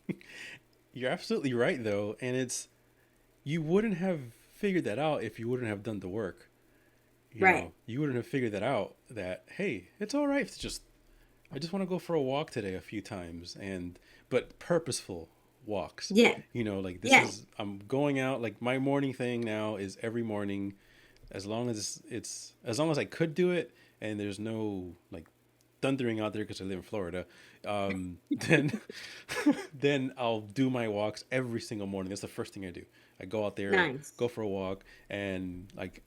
You're absolutely right, though, and you wouldn't have figured that out if you wouldn't have done the work. right. You wouldn't have figured that out. That hey, it's all right to just I just want to go for a walk today a few times, and but purposeful walks. Yeah. Like this Yeah. is I'm going out. Like my morning thing now is every morning, as long as I could do it, and there's no like thundering out there because I live in Florida, then then I'll do my walks every single morning. That's the first thing I do. I go out there, Nice. go for a walk, and like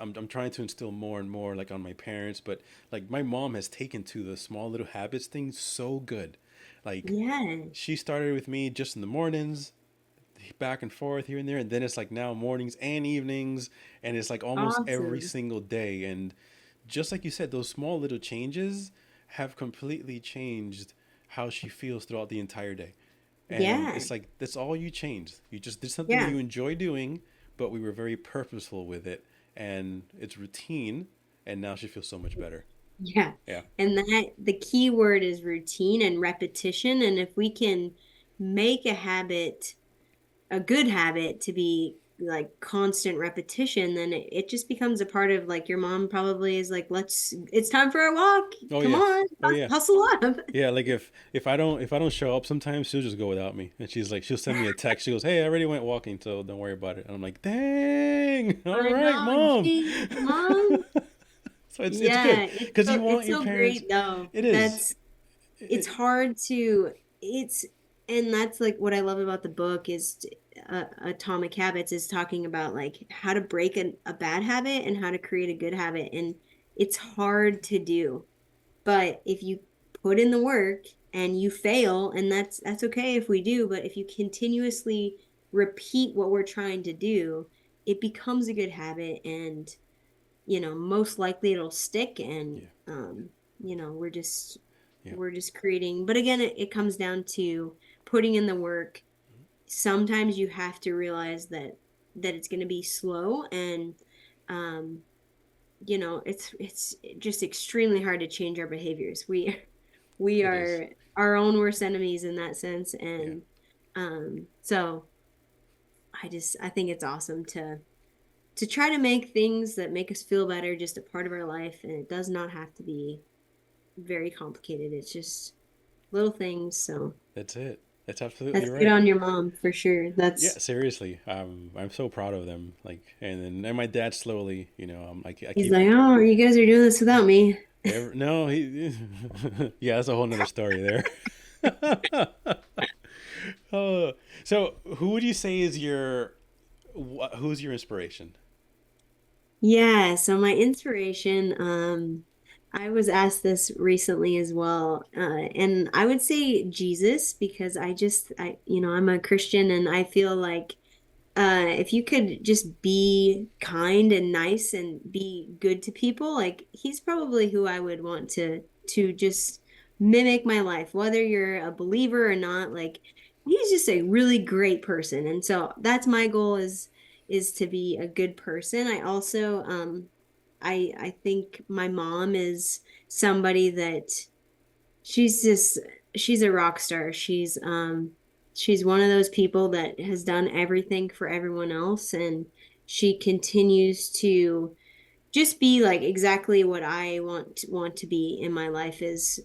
I'm trying to instill more and more like on my parents, but like my mom has taken to the small little habits thing so good. Like Yeah. she started with me just in the mornings, back and forth here and there, and then it's like now mornings and evenings, and it's like almost every Awesome. single day. And just like you said, those small little changes have completely changed how she feels throughout the entire day. And Yeah. it's like that's all you changed. You just did something that Yeah. you enjoy doing, but we were very purposeful with it, and it's routine. And now she feels so much better. Yeah. Yeah, And that the key word is routine and repetition. And if we can make a habit, a good habit to be like constant repetition, then it just becomes a part of like your mom probably is like, it's time for a walk. oh Come yeah, on, oh yeah, hustle up. yeah. Like if I don't show up, sometimes she'll just go without me, and she'll send me a text. She goes, "Hey, I already went walking, so don't worry about it." And I'm like, "Dang, all I right, know, mom." geez, mom. So it's good Yeah, because you want it's your so parents. great though. It is. It's It, hard to it's and that's like what I love about the book is Atomic Habits is talking about like how to break a bad habit and how to create a good habit, and it's hard to do, but if you put in the work and you fail, and that's okay if we do, but if you continuously repeat what we're trying to do, it becomes a good habit, and most likely it'll stick, and yeah, we're yeah, we're just creating. But again, it comes down to putting in the work. Sometimes you have to realize that it's going to be slow, and um it's just extremely hard to change our behaviors. We it is. are our own worst enemies in that sense, Yeah, and so I think it's awesome to try to make things that make us feel better just a part of our life, and it does not have to be very complicated. It's just little things. So that's it. That's absolutely that's good right. on your mom for sure. Yeah, That's seriously. I'm so proud of them. Like, and my dad slowly, I'm like, I He's keep, like, oh, you guys are doing this without me. no, yeah, that's a whole nother story there. uh, so who would you say is who's your inspiration? Yeah, so my inspiration, I was asked this recently as well, and I would say Jesus, because I'm a Christian, and I feel like if you could just be kind and nice and be good to people, like he's probably who I would want to just mimic my life, whether you're a believer or not. Like he's just a really great person, and so that's my goal is to be a good person. I also I think my mom is somebody that she's just she's a rock star. She's one of those people that has done everything for everyone else, and she continues to just be like exactly what I want to be in my life is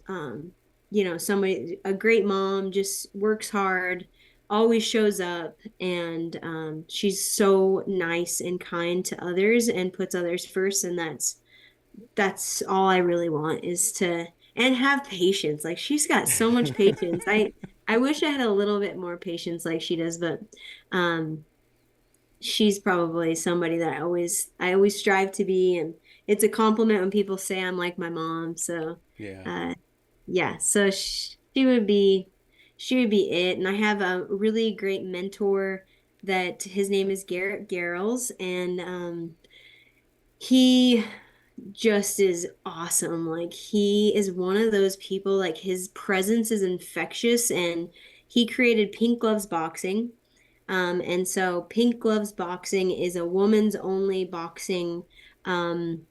somebody, a great mom, just works hard, always shows up, and she's so nice and kind to others and puts others first, and that's all I really want is to and have patience. Like she's got so much patience. I wish I had a little bit more patience like she does, but um she's probably somebody that I always strive to be, and it's a compliment when people say I'm like my mom. So Yeah. uh yeah, so she would be it. And I have a really great mentor that his name is Garrett Garrels, and he just is awesome. Like he is one of those people, like his presence is infectious, and he created Pink Gloves Boxing. And so Pink Gloves Boxing is a woman's only boxing um,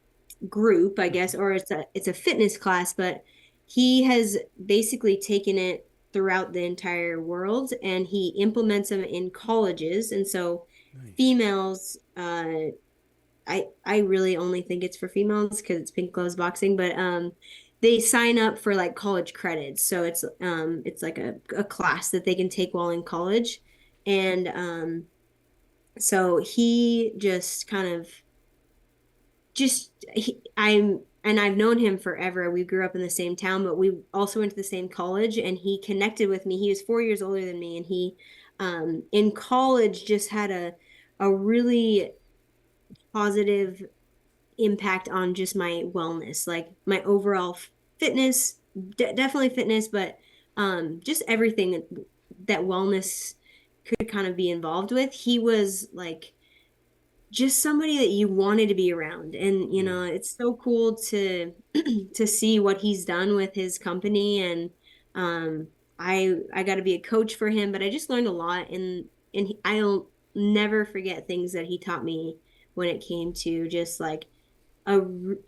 group, I guess, or it's a fitness class, but he has basically taken it throughout the entire world and he implements them in colleges. And so Nice. females, I really only think it's for females because it's Pink Gloves Boxing, but they sign up for like college credits. So it's like a class that they can take while in college. And so he just kind of I've known him forever. We grew up in the same town, but we also went to the same college, and he connected with me. He was 4 years older than me, and he in college just had a really positive impact on just my wellness, like my overall fitness, definitely fitness, but just everything that wellness could kind of be involved with. He was like just somebody that you wanted to be around. And Yeah. it's so cool to to see what he's done with his company. And um I got to be a coach for him, but I just learned a lot. And I'll never forget things that he taught me when it came to just like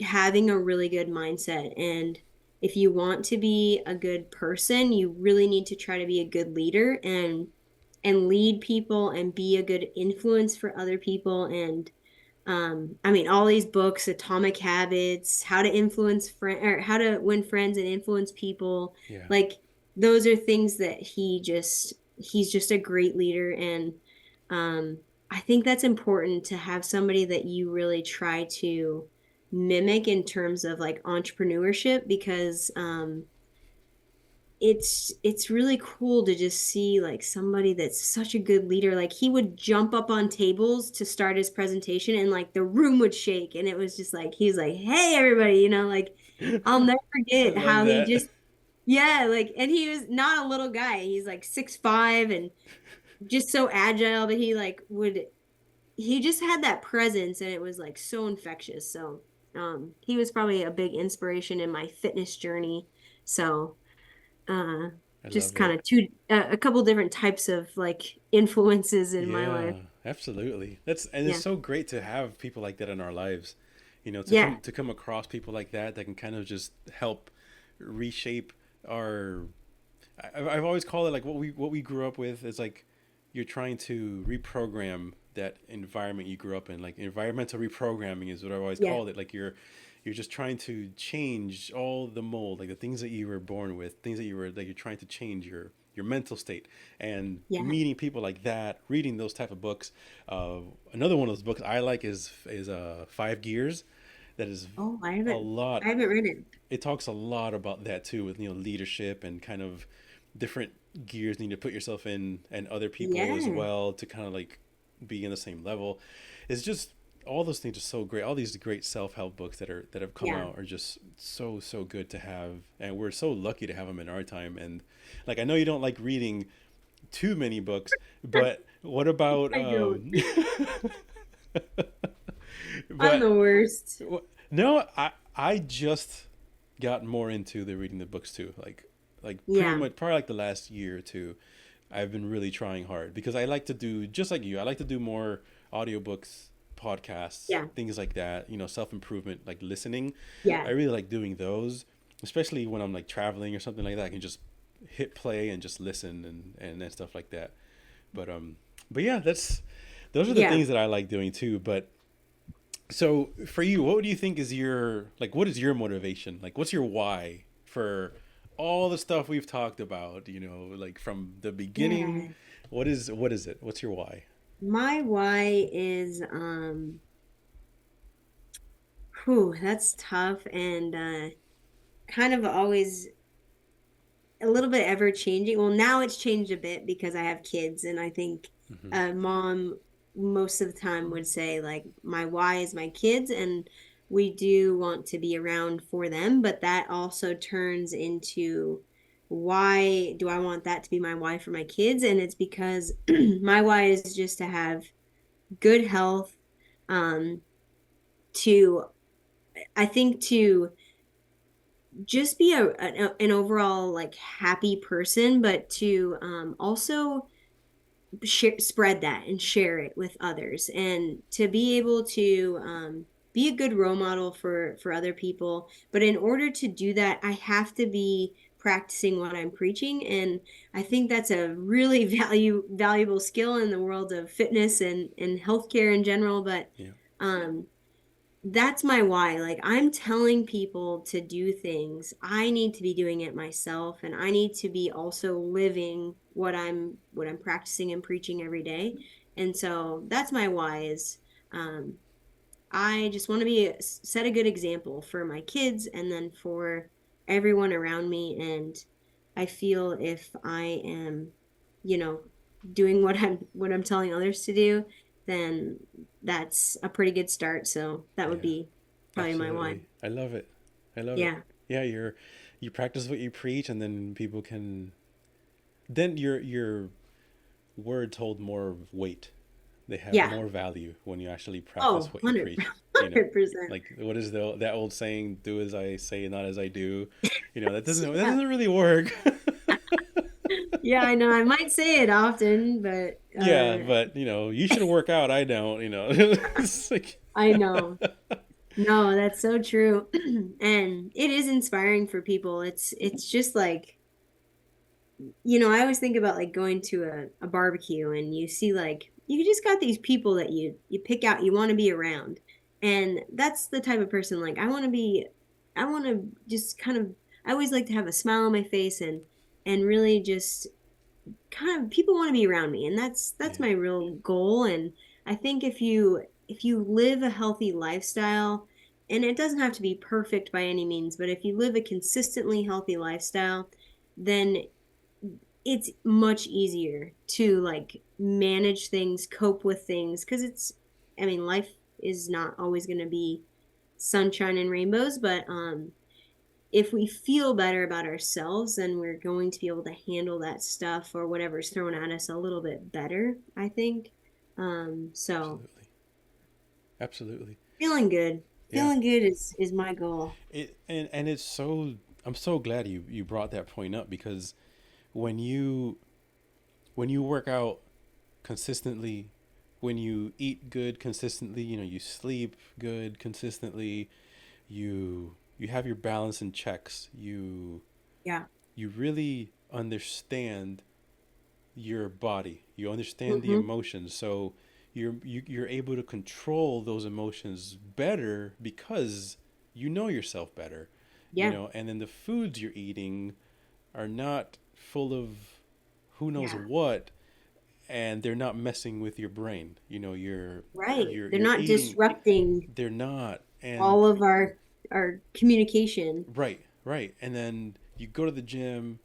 having a really good mindset. And if you want to be a good person, you really need to try to be a good leader and lead people and be a good influence for other people. And I mean, all these books, Atomic Habits, How to Influence Friend, or How to Win Friends and Influence People, Yeah. like those are things that he's just a great leader. And um, I think that's important to have somebody that you really try to mimic in terms of like entrepreneurship, because it's really cool to just see like somebody that's such a good leader. Like he would jump up on tables to start his presentation and like the room would shake, and it was just like he was like, "Hey everybody," like I'll never I forget love how he that. just yeah, like, and he was not a little guy. He's like 6'5" and just so agile, but he just had that presence, and it was like so infectious. So he was probably a big inspiration in my fitness journey. So uh I just love kind it. of a couple different types of like influences in my Yeah, life. absolutely. And it's Yeah. so great to have people like that in our lives. Yeah. To come across people like that can kind of just help reshape our. I've always called it like what we grew up with is like you're trying to reprogram that environment you grew up in. Like environmental reprogramming is what I've always Yeah. called it. Like you're just trying to change all the mold, like the things that you were born with, things that you're trying to change your mental state. And Yeah. meeting people like that, reading those type of books. Another one of those books I like is 5 Gears. That is Oh, a lot. I haven't read it. It talks a lot about that too, with leadership and kind of different gears you need to put yourself in, and other people as Yeah. well to kind of like be in the same level. It's just all those things are so great. All these great self help books that have come Yeah. out are just so good to have, and we're so lucky to have them in our time. And like I know you don't like reading too many books, but what about I don't. I'm but the worst. no, I just got more into the reading the books too. Like pretty Yeah. much probably like the last year or two, I've been really trying hard because I like to do just like you. I like to do more audiobooks, podcasts, Yeah. things like that. Self improvement, like listening. I Yeah. really like doing those, especially when I'm like traveling or something like that. I can just hit play and just listen and stuff like that. But but yeah, those are the Yeah. things that I like doing too. But So for you, what do you think is your, like, what is your motivation? Like, what's your why for all the stuff we've talked about, like from the beginning? Yeah. What is it? What's your why? My why is whew, that's tough and kind of always a little bit ever changing. Well, now it's changed a bit because I have kids, and I think Hmm. a mom most of the time would say like my why is my kids, and we do want to be around for them, but that also turns into why do I want that to be my why for my kids? And it's because my why is just to have good health, um, to I think to just be an overall like happy person, but to also spread that and share it with others, and to be able to be a good role model for other people. But in order to do that, I have to be practicing what I'm preaching, and I think that's a really valuable skill in the world of fitness and healthcare in general. But Yeah. um, that's my why. Like I'm telling people to do things. I need to be doing it myself, and I need to be also living what I'm practicing and preaching every day. And so that's my why is um I just want to set a good example for my kids and then for everyone around me. And I feel if I am, you know, doing what I'm telling others to do, then that's a pretty good start. So that would Yeah. be probably my why. Absolutely. I love it. I love it. Yeah. Yeah, you practice what you preach, and then people can, then your words hold more weight. They have Yeah. more value when you actually Oh, practice what you 100, preach. You know, 100%. like what is that old saying? Do as I say, not as I do. That doesn't that Yeah. doesn't really work. Yeah, I know. I might say it often, but Yeah, but you should work out. I don't. It's like, I know. No, that's so true. And it is inspiring for people. It's just like, I always think about like going to a barbecue and you see like you just got these people that you pick out you want to be around. And that's the type of person like I want to just kind of I always like to have a smile on my face and really just kind of people want to be around me, and that's yeah, my real goal. And I think if you live a healthy lifestyle, and it doesn't have to be perfect by any means, but if you live a consistently healthy lifestyle, then it's much easier to like manage things, cope with things, because I mean life is not always going to be sunshine and rainbows, but if we feel better about ourselves, then we're going to be able to handle that stuff or whatever's thrown at us a little bit better, I think. So absolutely, absolutely. feeling good. Yeah. Feeling good is my goal. And it's so, I'm so glad you brought that point up, because when you work out consistently, when you eat good consistently, you sleep good consistently, you have your balance in checks, Yeah. you really understand your body, you understand the Hmm. emotions, so you're able to control those emotions better because you know yourself better, Yeah. and then the foods you're eating are not full of who knows Yeah. what, and they're not messing with your brain. Right. They're You're not eating. disrupting They're not, all and of our communication. right, right, and then you go to the gym,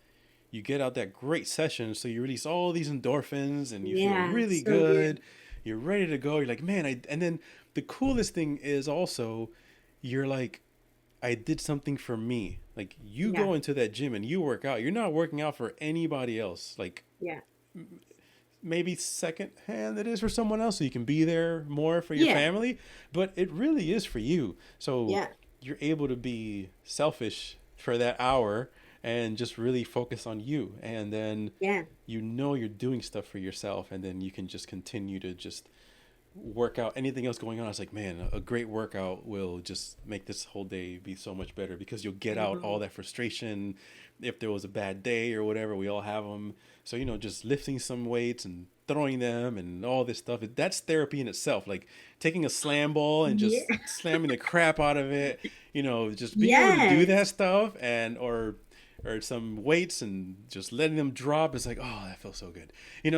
you get out that great session, so you release all these endorphins, and you feel Yeah, really so good. good. You're ready to go. You're like, man, and then the coolest thing is also, you're like, I did something for me. Like, you Yeah. go into that gym and you work out. You're not working out for anybody else. Like, Yeah. maybe second hand it is for someone else, so you can be there more for your Yeah. family, but it really is for you. So Yeah. you're able to be selfish for that hour and just really focus on you, and then Yeah. you're doing stuff for yourself, and then you can just continue to just workout, anything else going on, I was like, man, a great workout will just make this whole day be so much better because you'll get out all Um, that frustration. If there was a bad day or whatever, we all have them. So, just lifting some weights and throwing them and all this stuff, that's therapy in itself. Like taking a slam ball and yeah. just slamming the crap out of it, just being able to do that Yes. stuff and, or some weights and just letting them drop. It's like, oh, that feels so good.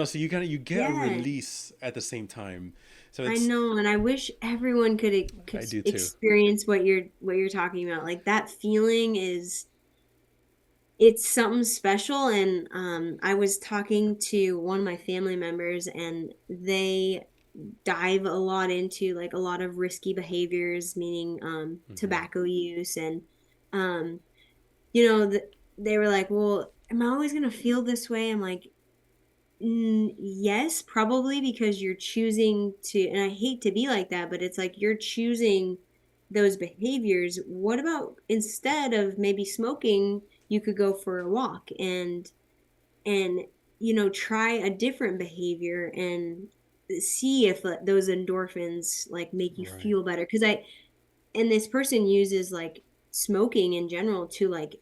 So you get a Yeah. release at the same time. So I it's, know, and I wish everyone could I do too. experience what you're talking about. Like that feeling is it's something special. And I was talking to one of my family members, and they dive a lot into like a lot of risky behaviors, meaning Hmm. tobacco use. And um, you know, they were like, "Well, am I always gonna feel this way?" I'm like, yes, probably because you're choosing to, and I hate to be like that, but it's like you're choosing those behaviors. What about instead of maybe smoking, you could go for a walk and try a different behavior and see if those endorphins like make you Right. feel better. Because and this person uses like smoking in general to like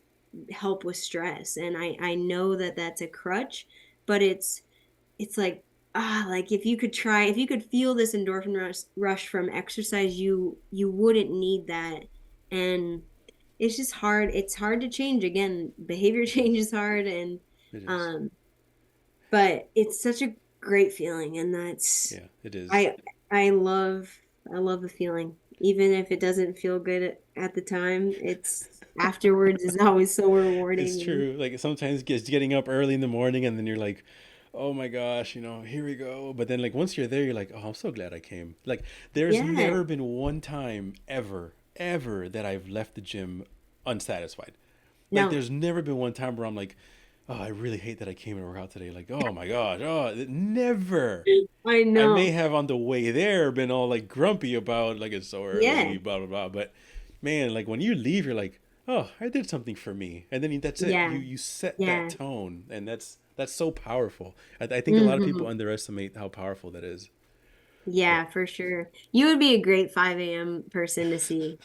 help with stress, and I know that that's a crutch, but it's like like if you could feel this endorphin rush from exercise, you wouldn't need that. And it's just hard. It's hard to change. Again, behavior change is hard. And It is. um but it's such a great feeling. And that's Yeah, it is. i I love the feeling, even if it doesn't feel good at the time. It's afterwards is always so It's rewarding. And true. Like sometimes just getting up early in the morning and then you're like, oh my gosh, here we go. But then like once you're there, you're like, oh, I'm so glad I came. Like there's yeah. never been one time ever that I've left the gym unsatisfied. Like No. there's never been one time where I'm like, oh, I really hate that I came to work out today. Like, oh my gosh, never. I I may know. have on the way there been all like grumpy about like it's so early, Yeah. blah blah blah. But man, like when you leave, you're like, oh, I did something for me, and then that's it. You Yeah. you set that Yeah. tone, and that's so powerful. I think a lot of people Hmm. underestimate how powerful that is. But Yeah, for sure. You would be a great 5 a.m. person to see.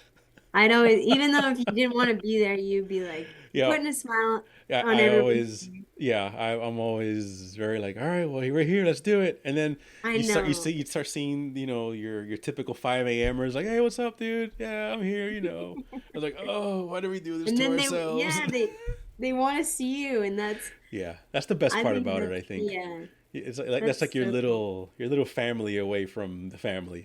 I'd always, even though if you didn't want to be there, you'd be like yeah, putting a smile I, on I everyone's always face. yeah I'm always very like, all right, well we're here, let's do it. And then I you know. start seeing your typical 5 a.m.ers like, hey, what's up, dude? Yeah, I'm here. I was like, oh, why do we do this And to then ourselves? they want to see you, and Yeah, that's the best I part think about it, that's, I think. yeah, It's like that's like that's so cool. your little family away from the family.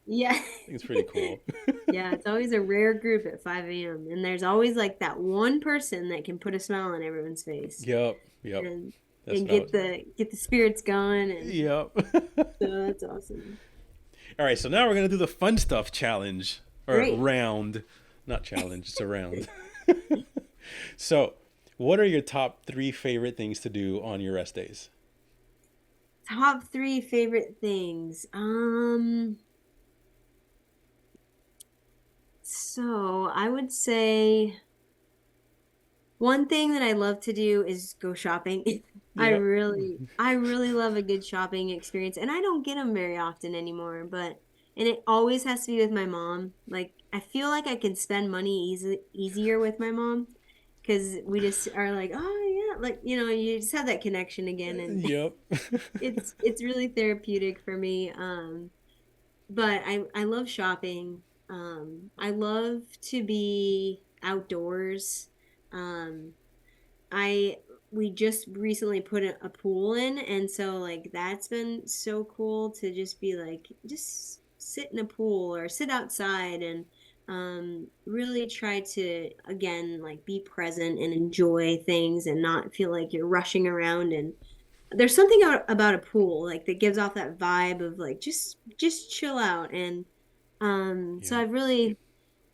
Yeah. I think it's pretty cool. Yeah, it's always a rare group at 5 a.m. And there's always like that one person that can put a smile on everyone's face Yep. and That's and what I get was. the spirits going. And Yep. so that's awesome. All right, so now we're gonna do the fun stuff challenge or Great. round, not challenge. It's a round. So, what are your top three favorite things to do on your rest days? Top three favorite things. So I would say one thing that I love to do is go shopping. I Yep. really, I really love a good shopping experience, and I don't get them very often anymore. And it always has to be with my mom. Like I feel like I can spend money easier with my mom because we just are like, oh yeah, like you just have that connection again, and Yep. it's really therapeutic for me. But I love shopping. I love to be outdoors. Um, I we just recently put a pool in, and so like that's been so cool to just be like just sit in a pool or sit outside and really try to again like be present and enjoy things and not feel like you're rushing around. And there's something about a pool like that gives off that vibe of like just chill out. And so Yep.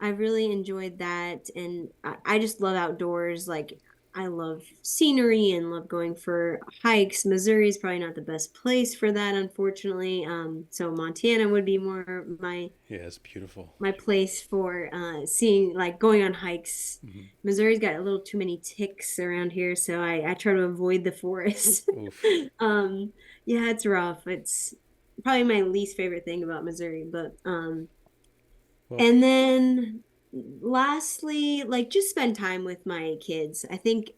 I've really enjoyed that. And I just love outdoors. Like I love scenery and love going for hikes. Missouri is probably not the best place for that, unfortunately. So Montana would be more Yeah, it's beautiful. my place for seeing like going on hikes. Hmm. Missouri's got a little too many ticks around here, so I try to avoid the forest. Oof. um, yeah, it's rough. probably my least favorite thing about Missouri. But Well, and then lastly, like just spend time with my kids. I think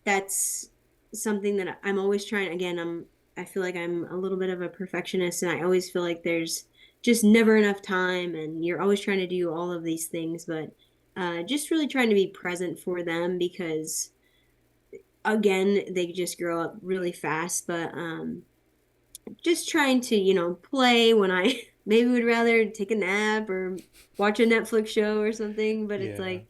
that's something that I'm always trying. Again, I feel like I'm a little bit of a perfectionist, and I always feel like there's just never enough time, and you're always trying to do all of these things, but just really trying to be present for them because again, they just grow up really fast. But just trying to, play when I maybe would rather take a nap or watch a Netflix show or something. But it's yeah, like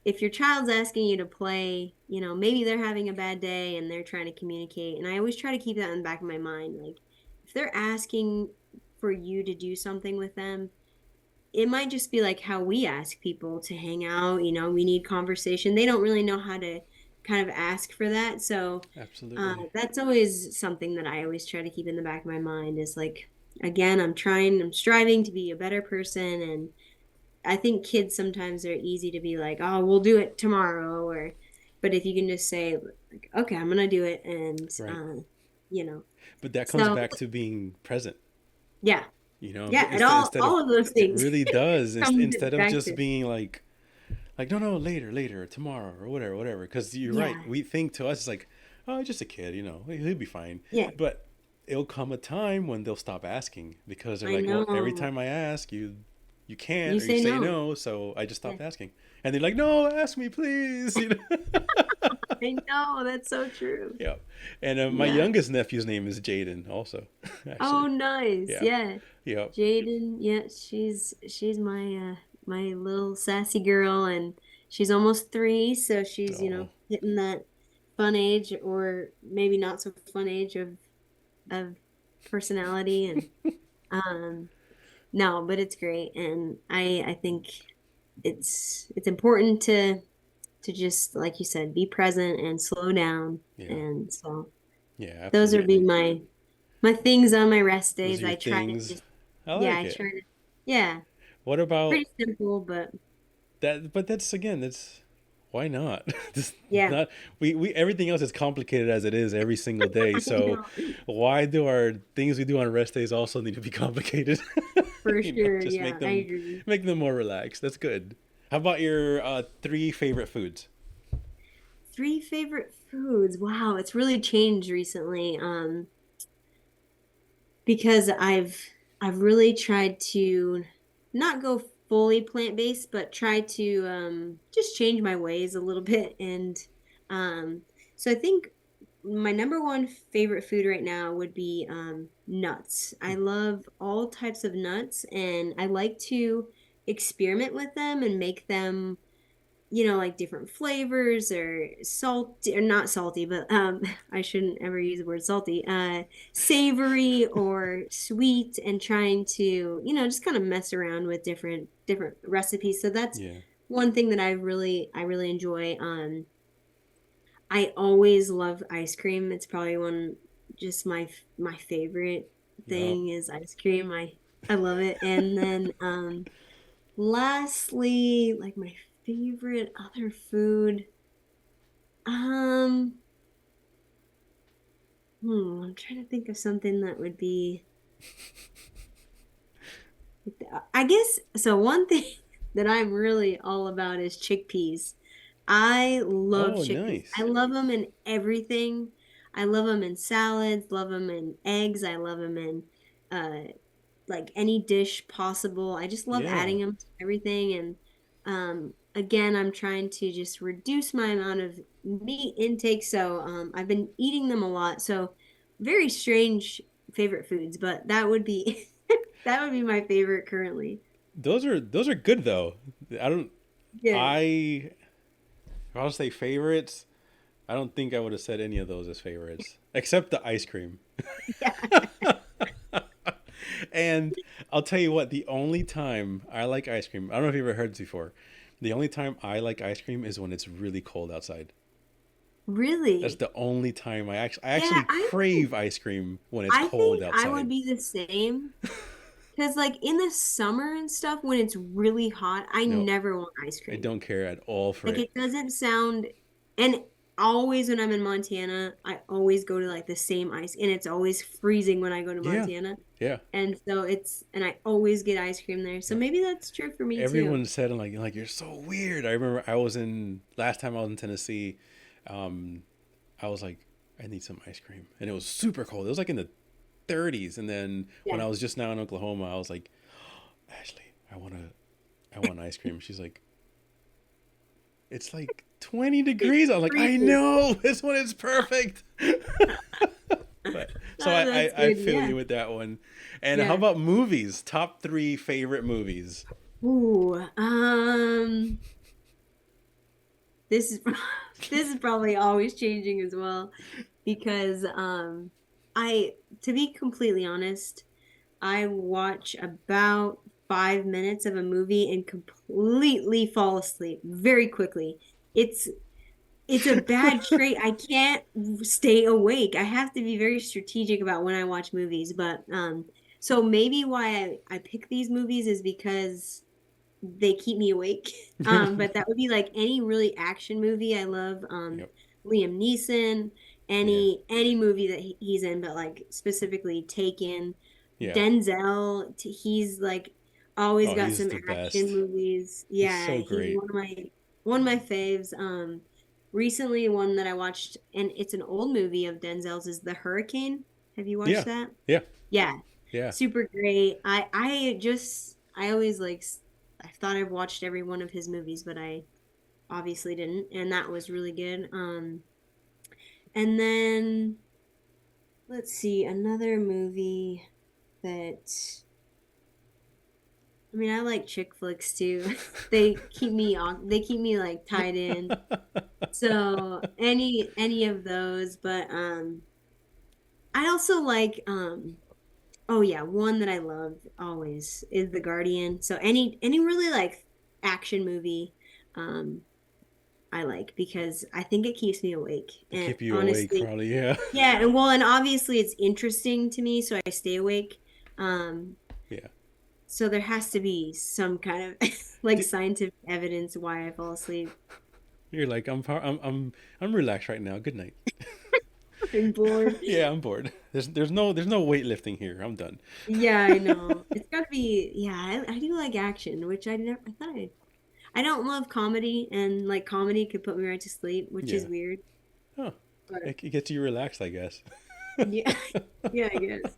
if your child's asking you to play, maybe they're having a bad day and they're trying to communicate. And I always try to keep that in the back of my mind. Like if they're asking for you to do something with them, it might just be like how we ask people to hang out. We need conversation. They don't really know how to kind of ask for that. So absolutely. that's always something that I always try to keep in the back of my mind is like, again, I'm striving to be a better person. And I think kids sometimes are easy to be like, oh, we'll do it tomorrow. But if you can just say, like, okay, I'm going to do it. And, Right. you know, But that comes so back to being present. yeah, You know, yeah, and instead of all of those it things really does comes instead of back just to, being like no later or tomorrow or whatever because you're right, yeah, we think to us it's like, oh, just a kid, he'll be fine, yeah, but it'll come a time when they'll stop asking because they're I like, well, every know. time I ask you You can't or you say say no. no, so I just Yeah. stopped asking, and they're like, no, ask me please. I know. That's so true. Yeah, and my Yeah. youngest nephew's name is Jaden also. Oh, Actually, nice. yeah, Yeah. yeah, Jaden, yeah, she's my little sassy girl and she's almost 3, so she's, oh, hitting that fun age or maybe not so fun age of personality and um no, but it's great and I think it's important to just like you said, be present and slow down yeah, and so yeah, those are be absolutely. my things on my rest Those days. are your I try to things. just I yeah, like I it. try to yeah. What about Pretty simple, but that? But that's again, that's why not? Just yeah, not we everything else is complicated as it is every single day. I So know why do our things we do on rest days also need to be complicated? for sure. Just Yeah, I agree. make them more relaxed. That's good. How about your three favorite foods? 3 favorite foods. Wow, it's really changed recently. Because I've really tried to not go fully plant-based, but try to just change my ways a little bit. And um, so I think my number one favorite food right now would be nuts. I love all types of nuts, and I like to experiment with them and make them like different flavors or salty or not salty, but I shouldn't ever use the word salty, savory or sweet and trying to, just kind of mess around with different recipes. So that's Yeah. one thing that I really enjoy. I always love ice cream. It's probably one just my favorite Yup. thing is ice cream. I love it. And then lastly, like my favorite other food. Um, I'm trying to think of something that would be. I guess so. One thing that I'm really all about is chickpeas. I love Oh, chickpeas. I nice. love them in everything. I love them in salads. Love them in eggs. I love them in like any dish possible. I just love Yeah. adding them to everything. And again, I'm trying to just reduce my amount of meat intake. So I've been eating them a lot. So very strange favorite foods, but that would be that would be my favorite currently. Those are good though. I don't Yeah. I if I was to say favorites, I don't think I would have said any of those as favorites, except the ice cream. Yeah. And I'll tell you what, the only time I like ice cream, I don't know if you've ever heard this before. The only time I like ice cream is when it's really cold outside. That's Really? the only time I Yeah, actually crave ice cream when it's I cold think I would outside. be the same. Because like in the summer and stuff, when it's really hot, I No, never want ice I cream. don't care at all for Like it. it doesn't sound, and always, when I'm in Montana, I always go to like the same ice, and it's always freezing when I go to Yeah. Montana. Yeah. And so and I always get ice cream there. So Yeah. maybe that's true for me too. Everyone said like you're so weird. I remember last time I was in Tennessee, I was like, I need some ice cream, and it was super cold. It was like in the 30s, and then when Yeah. I was just now in Oklahoma, I was like, Ashley, I want ice cream. She's like, it's like 20 degrees. I was like, I know, this one is perfect. But, so I feel you with that one. And how about movies? Top 3 favorite movies. Ooh, this is this is probably always changing as well, because to be completely honest, I watch about 5 minutes of a movie and completely fall asleep very quickly. It's it's a bad trait. I can't stay awake. I have to be very strategic about when I watch movies. But so maybe why I pick these movies is because they keep me awake. But that would be like any really action movie. I love Yep. Liam Neeson, Yeah. any movie that he's in, but like specifically Taken, Yeah. Denzel. He's like always Oh, got he's some the action best. movies. He's Yeah, so he's great. one of my faves. Recently one that I watched, and it's an old movie of Denzel's, is The Hurricane. Have you Yeah. watched that? Yeah. Yeah, Yeah. super great. I always like I thought I've watched every one of his movies, but I obviously didn't, and that was really good. And then let's see, another movie that, I mean, I like chick flicks too. They keep me like tied in. So any of those, but I also like oh yeah, one that I love always is The Guardian. So any really like action movie, um, I like, because I think it keeps me awake. To And keep you awake, honestly, probably. Yeah. yeah, and well, and obviously it's interesting to me, so I stay awake. Um, Yeah. so there has to be some kind of like D- scientific evidence why I fall asleep. You're like, I'm relaxed right now. Good night. I'm bored. Yeah, I'm bored. There's no weightlifting here. I'm done. Yeah, I know. It's gotta be, yeah, I do like action, which I don't love comedy, and like comedy could put me right to sleep, which is Yeah. weird. Huh. But It gets you relaxed, I guess. yeah, yeah, I guess.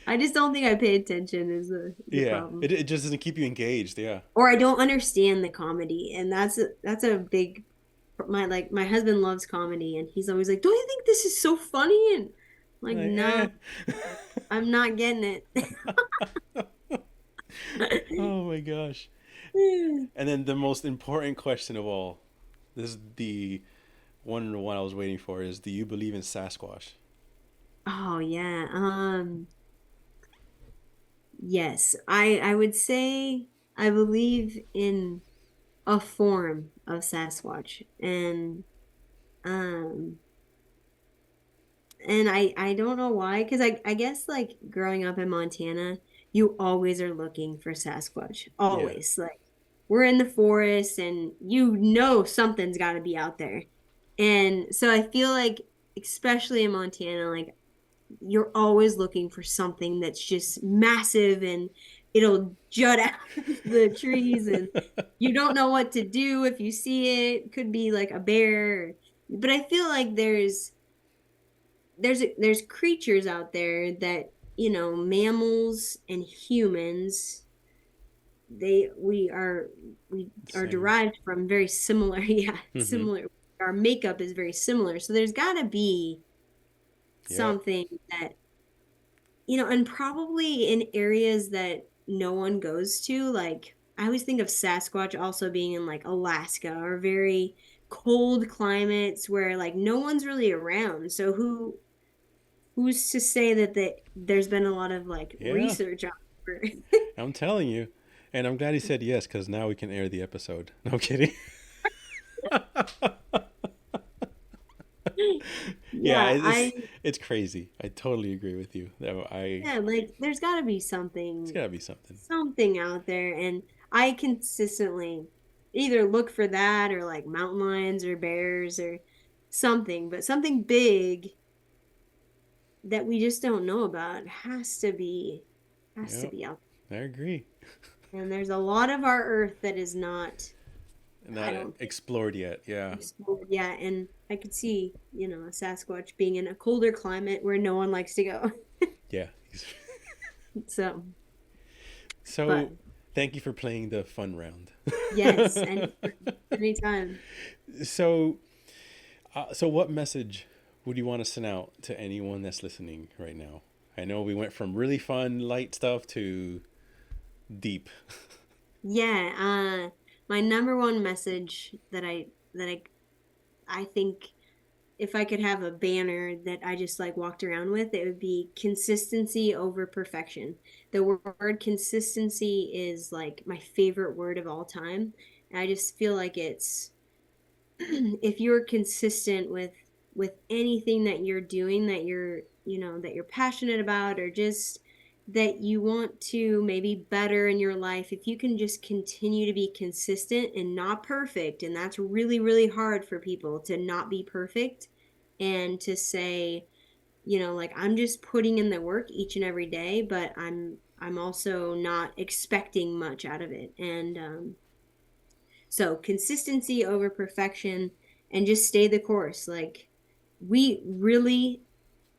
I just don't think I pay attention is the Yeah. problem. It just doesn't keep you engaged. Yeah. Or I don't understand the comedy, and that's a big, my husband loves comedy, and he's always like, "Don't you think this is so funny?" And I'm like, Like, no, I'm not getting it. Oh my gosh. And then the most important question of all, this is the one I was waiting for, is do you believe in Sasquatch? Oh yeah. Yes. I would say I believe in a form of Sasquatch. Um and I don't know why, because I guess like growing up in Montana, you always are looking for Sasquatch. Yeah. Always. Like we're in the forest, and you know something's got to be out there. And so I feel like, especially in Montana, like you're always looking for something that's just massive, and it'll jut out of the trees, and you don't know what to do if you see it. It could be like a bear, but I feel like there's creatures out there that, mammals and humans, they we are Same. derived from very similar, yeah, Mm-hmm. similar. Our makeup is very similar, so there's got to be Yeah. something that, and probably in areas that no one goes to. Like I always think of Sasquatch also being in like Alaska, or very cold climates where like no one's really around. So who's to say that there's been a lot of like Yeah. research on it? I'm telling you. And I'm glad he said yes, because now we can air the episode. No, I'm kidding. Yeah, Yeah, it's crazy. I totally agree with you. yeah, like there's got to be It's gotta be something. something out there, and I consistently either look for that, or like mountain lions or bears, or something, but something big that we just don't know about has to Yep. be out I agree. there. And there's a lot of our earth that is not, I Not don't think, explored yet. Yeah. explored yet. And I could see, a Sasquatch being in a colder climate where no one likes to go. Yeah. So, but So, thank you for playing the fun round. yes, anytime. So, so what message would you want to send out to anyone that's listening right now? I know we went from really fun, light stuff to deep. Yeah, my number one message that I think if I could have a banner that I just like walked around with, it would be consistency over perfection. The word consistency is like my favorite word of all time. And I just feel like it's if you're consistent with anything that you're doing that you're passionate about, or just that you want to maybe better in your life, if you can just continue to be consistent and not perfect, and that's really really hard for people to not be perfect, and to say, like, I'm just putting in the work each and every day, but I'm also not expecting much out of it. And so consistency over perfection, and just stay the course. Like, we really,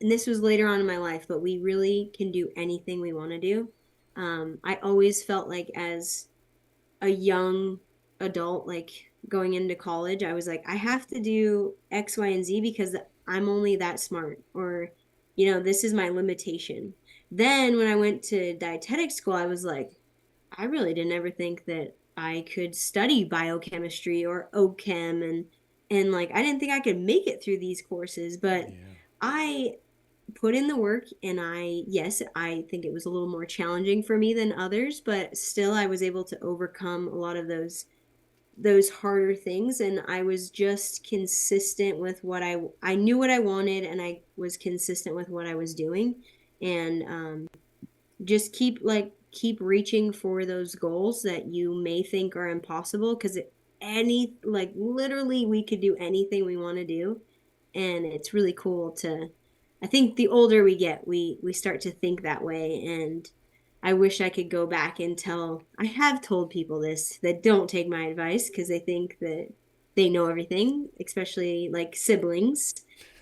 and this was later on in my life, but we really can do anything we want to do. I always felt like as a young adult, like going into college, I was like, I have to do X, Y, and Z because I'm only that smart, or, this is my limitation. Then when I went to dietetic school, I was like, I really didn't ever think that I could study biochemistry or OChem, and like I didn't think I could make it through these courses, but Yeah. I put in the work, and yes, I think it was a little more challenging for me than others, but still I was able to overcome a lot of those harder things, and I was just consistent with what I knew what I wanted, and I was consistent with what I was doing. And just keep reaching for those goals that you may think are impossible, because any like literally we could do anything we want to do. And it's really cool to, I think the older we get, we start to think that way. And I wish I could go back and tell, I have told people this, that don't take my advice because they think that they know everything, especially like siblings.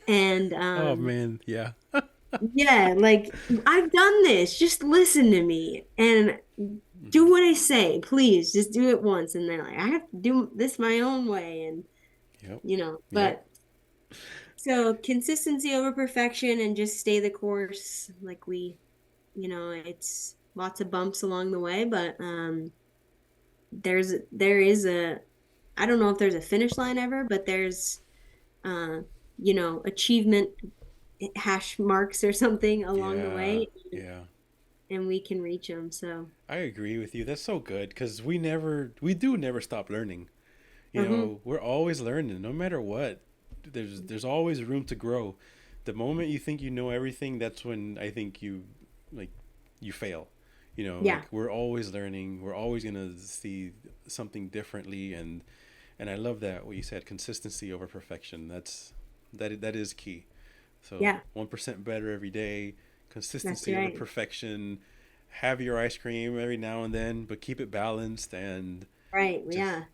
And Oh man, yeah. yeah, like, I've done this. Just listen to me and do Mhm. what I say. Please, just do it once. And they're like, I have to do this my own way. And, Yep. Yep. but so consistency over perfection, and just stay the course. Like, it's lots of bumps along the way, but there is I don't know if there's a finish line ever, but there's uh, achievement hash marks or something along the Yeah. way, Yeah. and we can reach them. So, I agree with you. That's so good because we do never stop learning. hmm We're always learning, no matter what. There's always room to grow. The moment you think you know everything, that's when I think like you fail. yeah, Like we're always learning. We're always gonna see something differently, and I love that what you said, consistency over perfection. That is key. So yeah, 1% better every day, that's consistency over right. perfection. Have your ice cream every now and then, but keep it balanced and Right. just Yeah.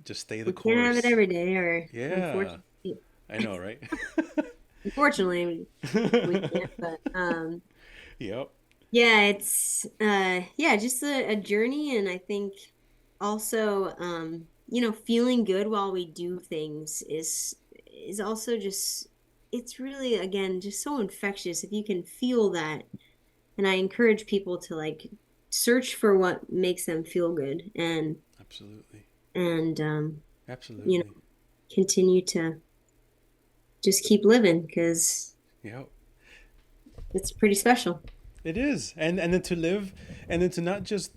just stay the We can't have it course. every day, or Yeah, I know, right? unfortunately, we can't. But Yep. yeah, it's yeah, just a journey. And I think also, feeling good while we do things is also just, it's really, again, just so infectious if you can feel that. And I encourage people to like search for what makes them feel good, Absolutely. and you Absolutely. know continue to just keep living, because Yep. it's pretty special. It is. And then to live and then to not just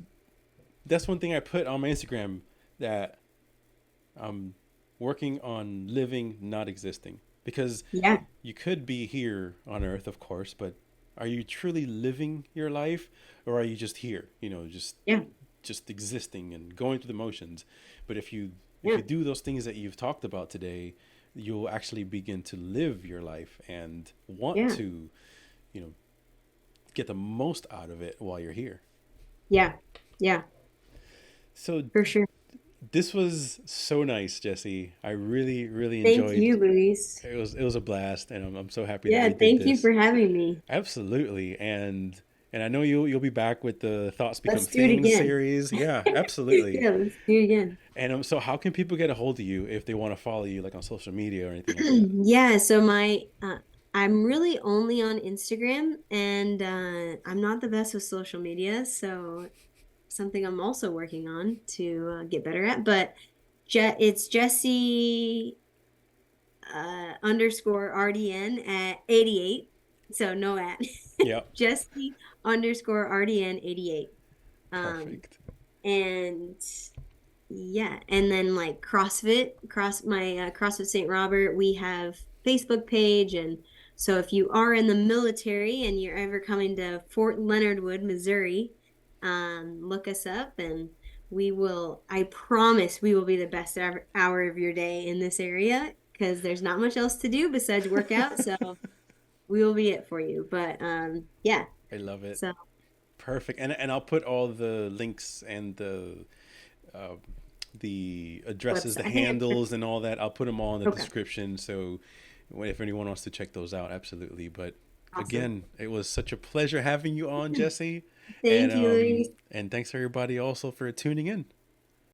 that's one thing I put on my Instagram that I'm working on living, not existing. Because Yeah. you could be here on earth, of course, but are you truly living your life or are you just here, Yeah. just existing and going through the motions? But if you Yeah. do those things that you've talked about today, you'll actually begin to live your life and want Yeah. to, you know, get the most out of it while you're here. Yeah. Yeah. So For sure. this was so nice, Jessie. I really, really Thank enjoyed. you, Luis. It was a blast, and I'm so happy that Yeah, we did thank you this. for having me. Absolutely, and I know you'll be back with the Thoughts Become Let's do it Things again. series. Yeah, absolutely. Yeah, let's do it again. And so how can people get a hold of you if they want to follow you, like on social media or anything like that? Yeah, so I'm really only on Instagram, and I'm not the best with social media, so something I'm also working on to get better at. But it's Jessie underscore RDN at 88. So no at. Yeah, Jessie underscore RDN 88. Um, perfect. and yeah, and then like CrossFit St. Robert, we have Facebook page, and so if you are in the military and you're ever coming to Fort Leonard Wood, Missouri, look us up, and I promise we will be the best hour of your day in this area, because there's not much else to do besides work out, so we will be it for you. But yeah, I love it. so Perfect. And I'll put all the links and uh, the addresses, the website. handles, and all that. I'll put them all in the Okay, description. So if anyone wants to check those out, absolutely. But awesome. again, it was such a pleasure having you on, Jessie. Thank you, Luis. And thanks everybody also for tuning in.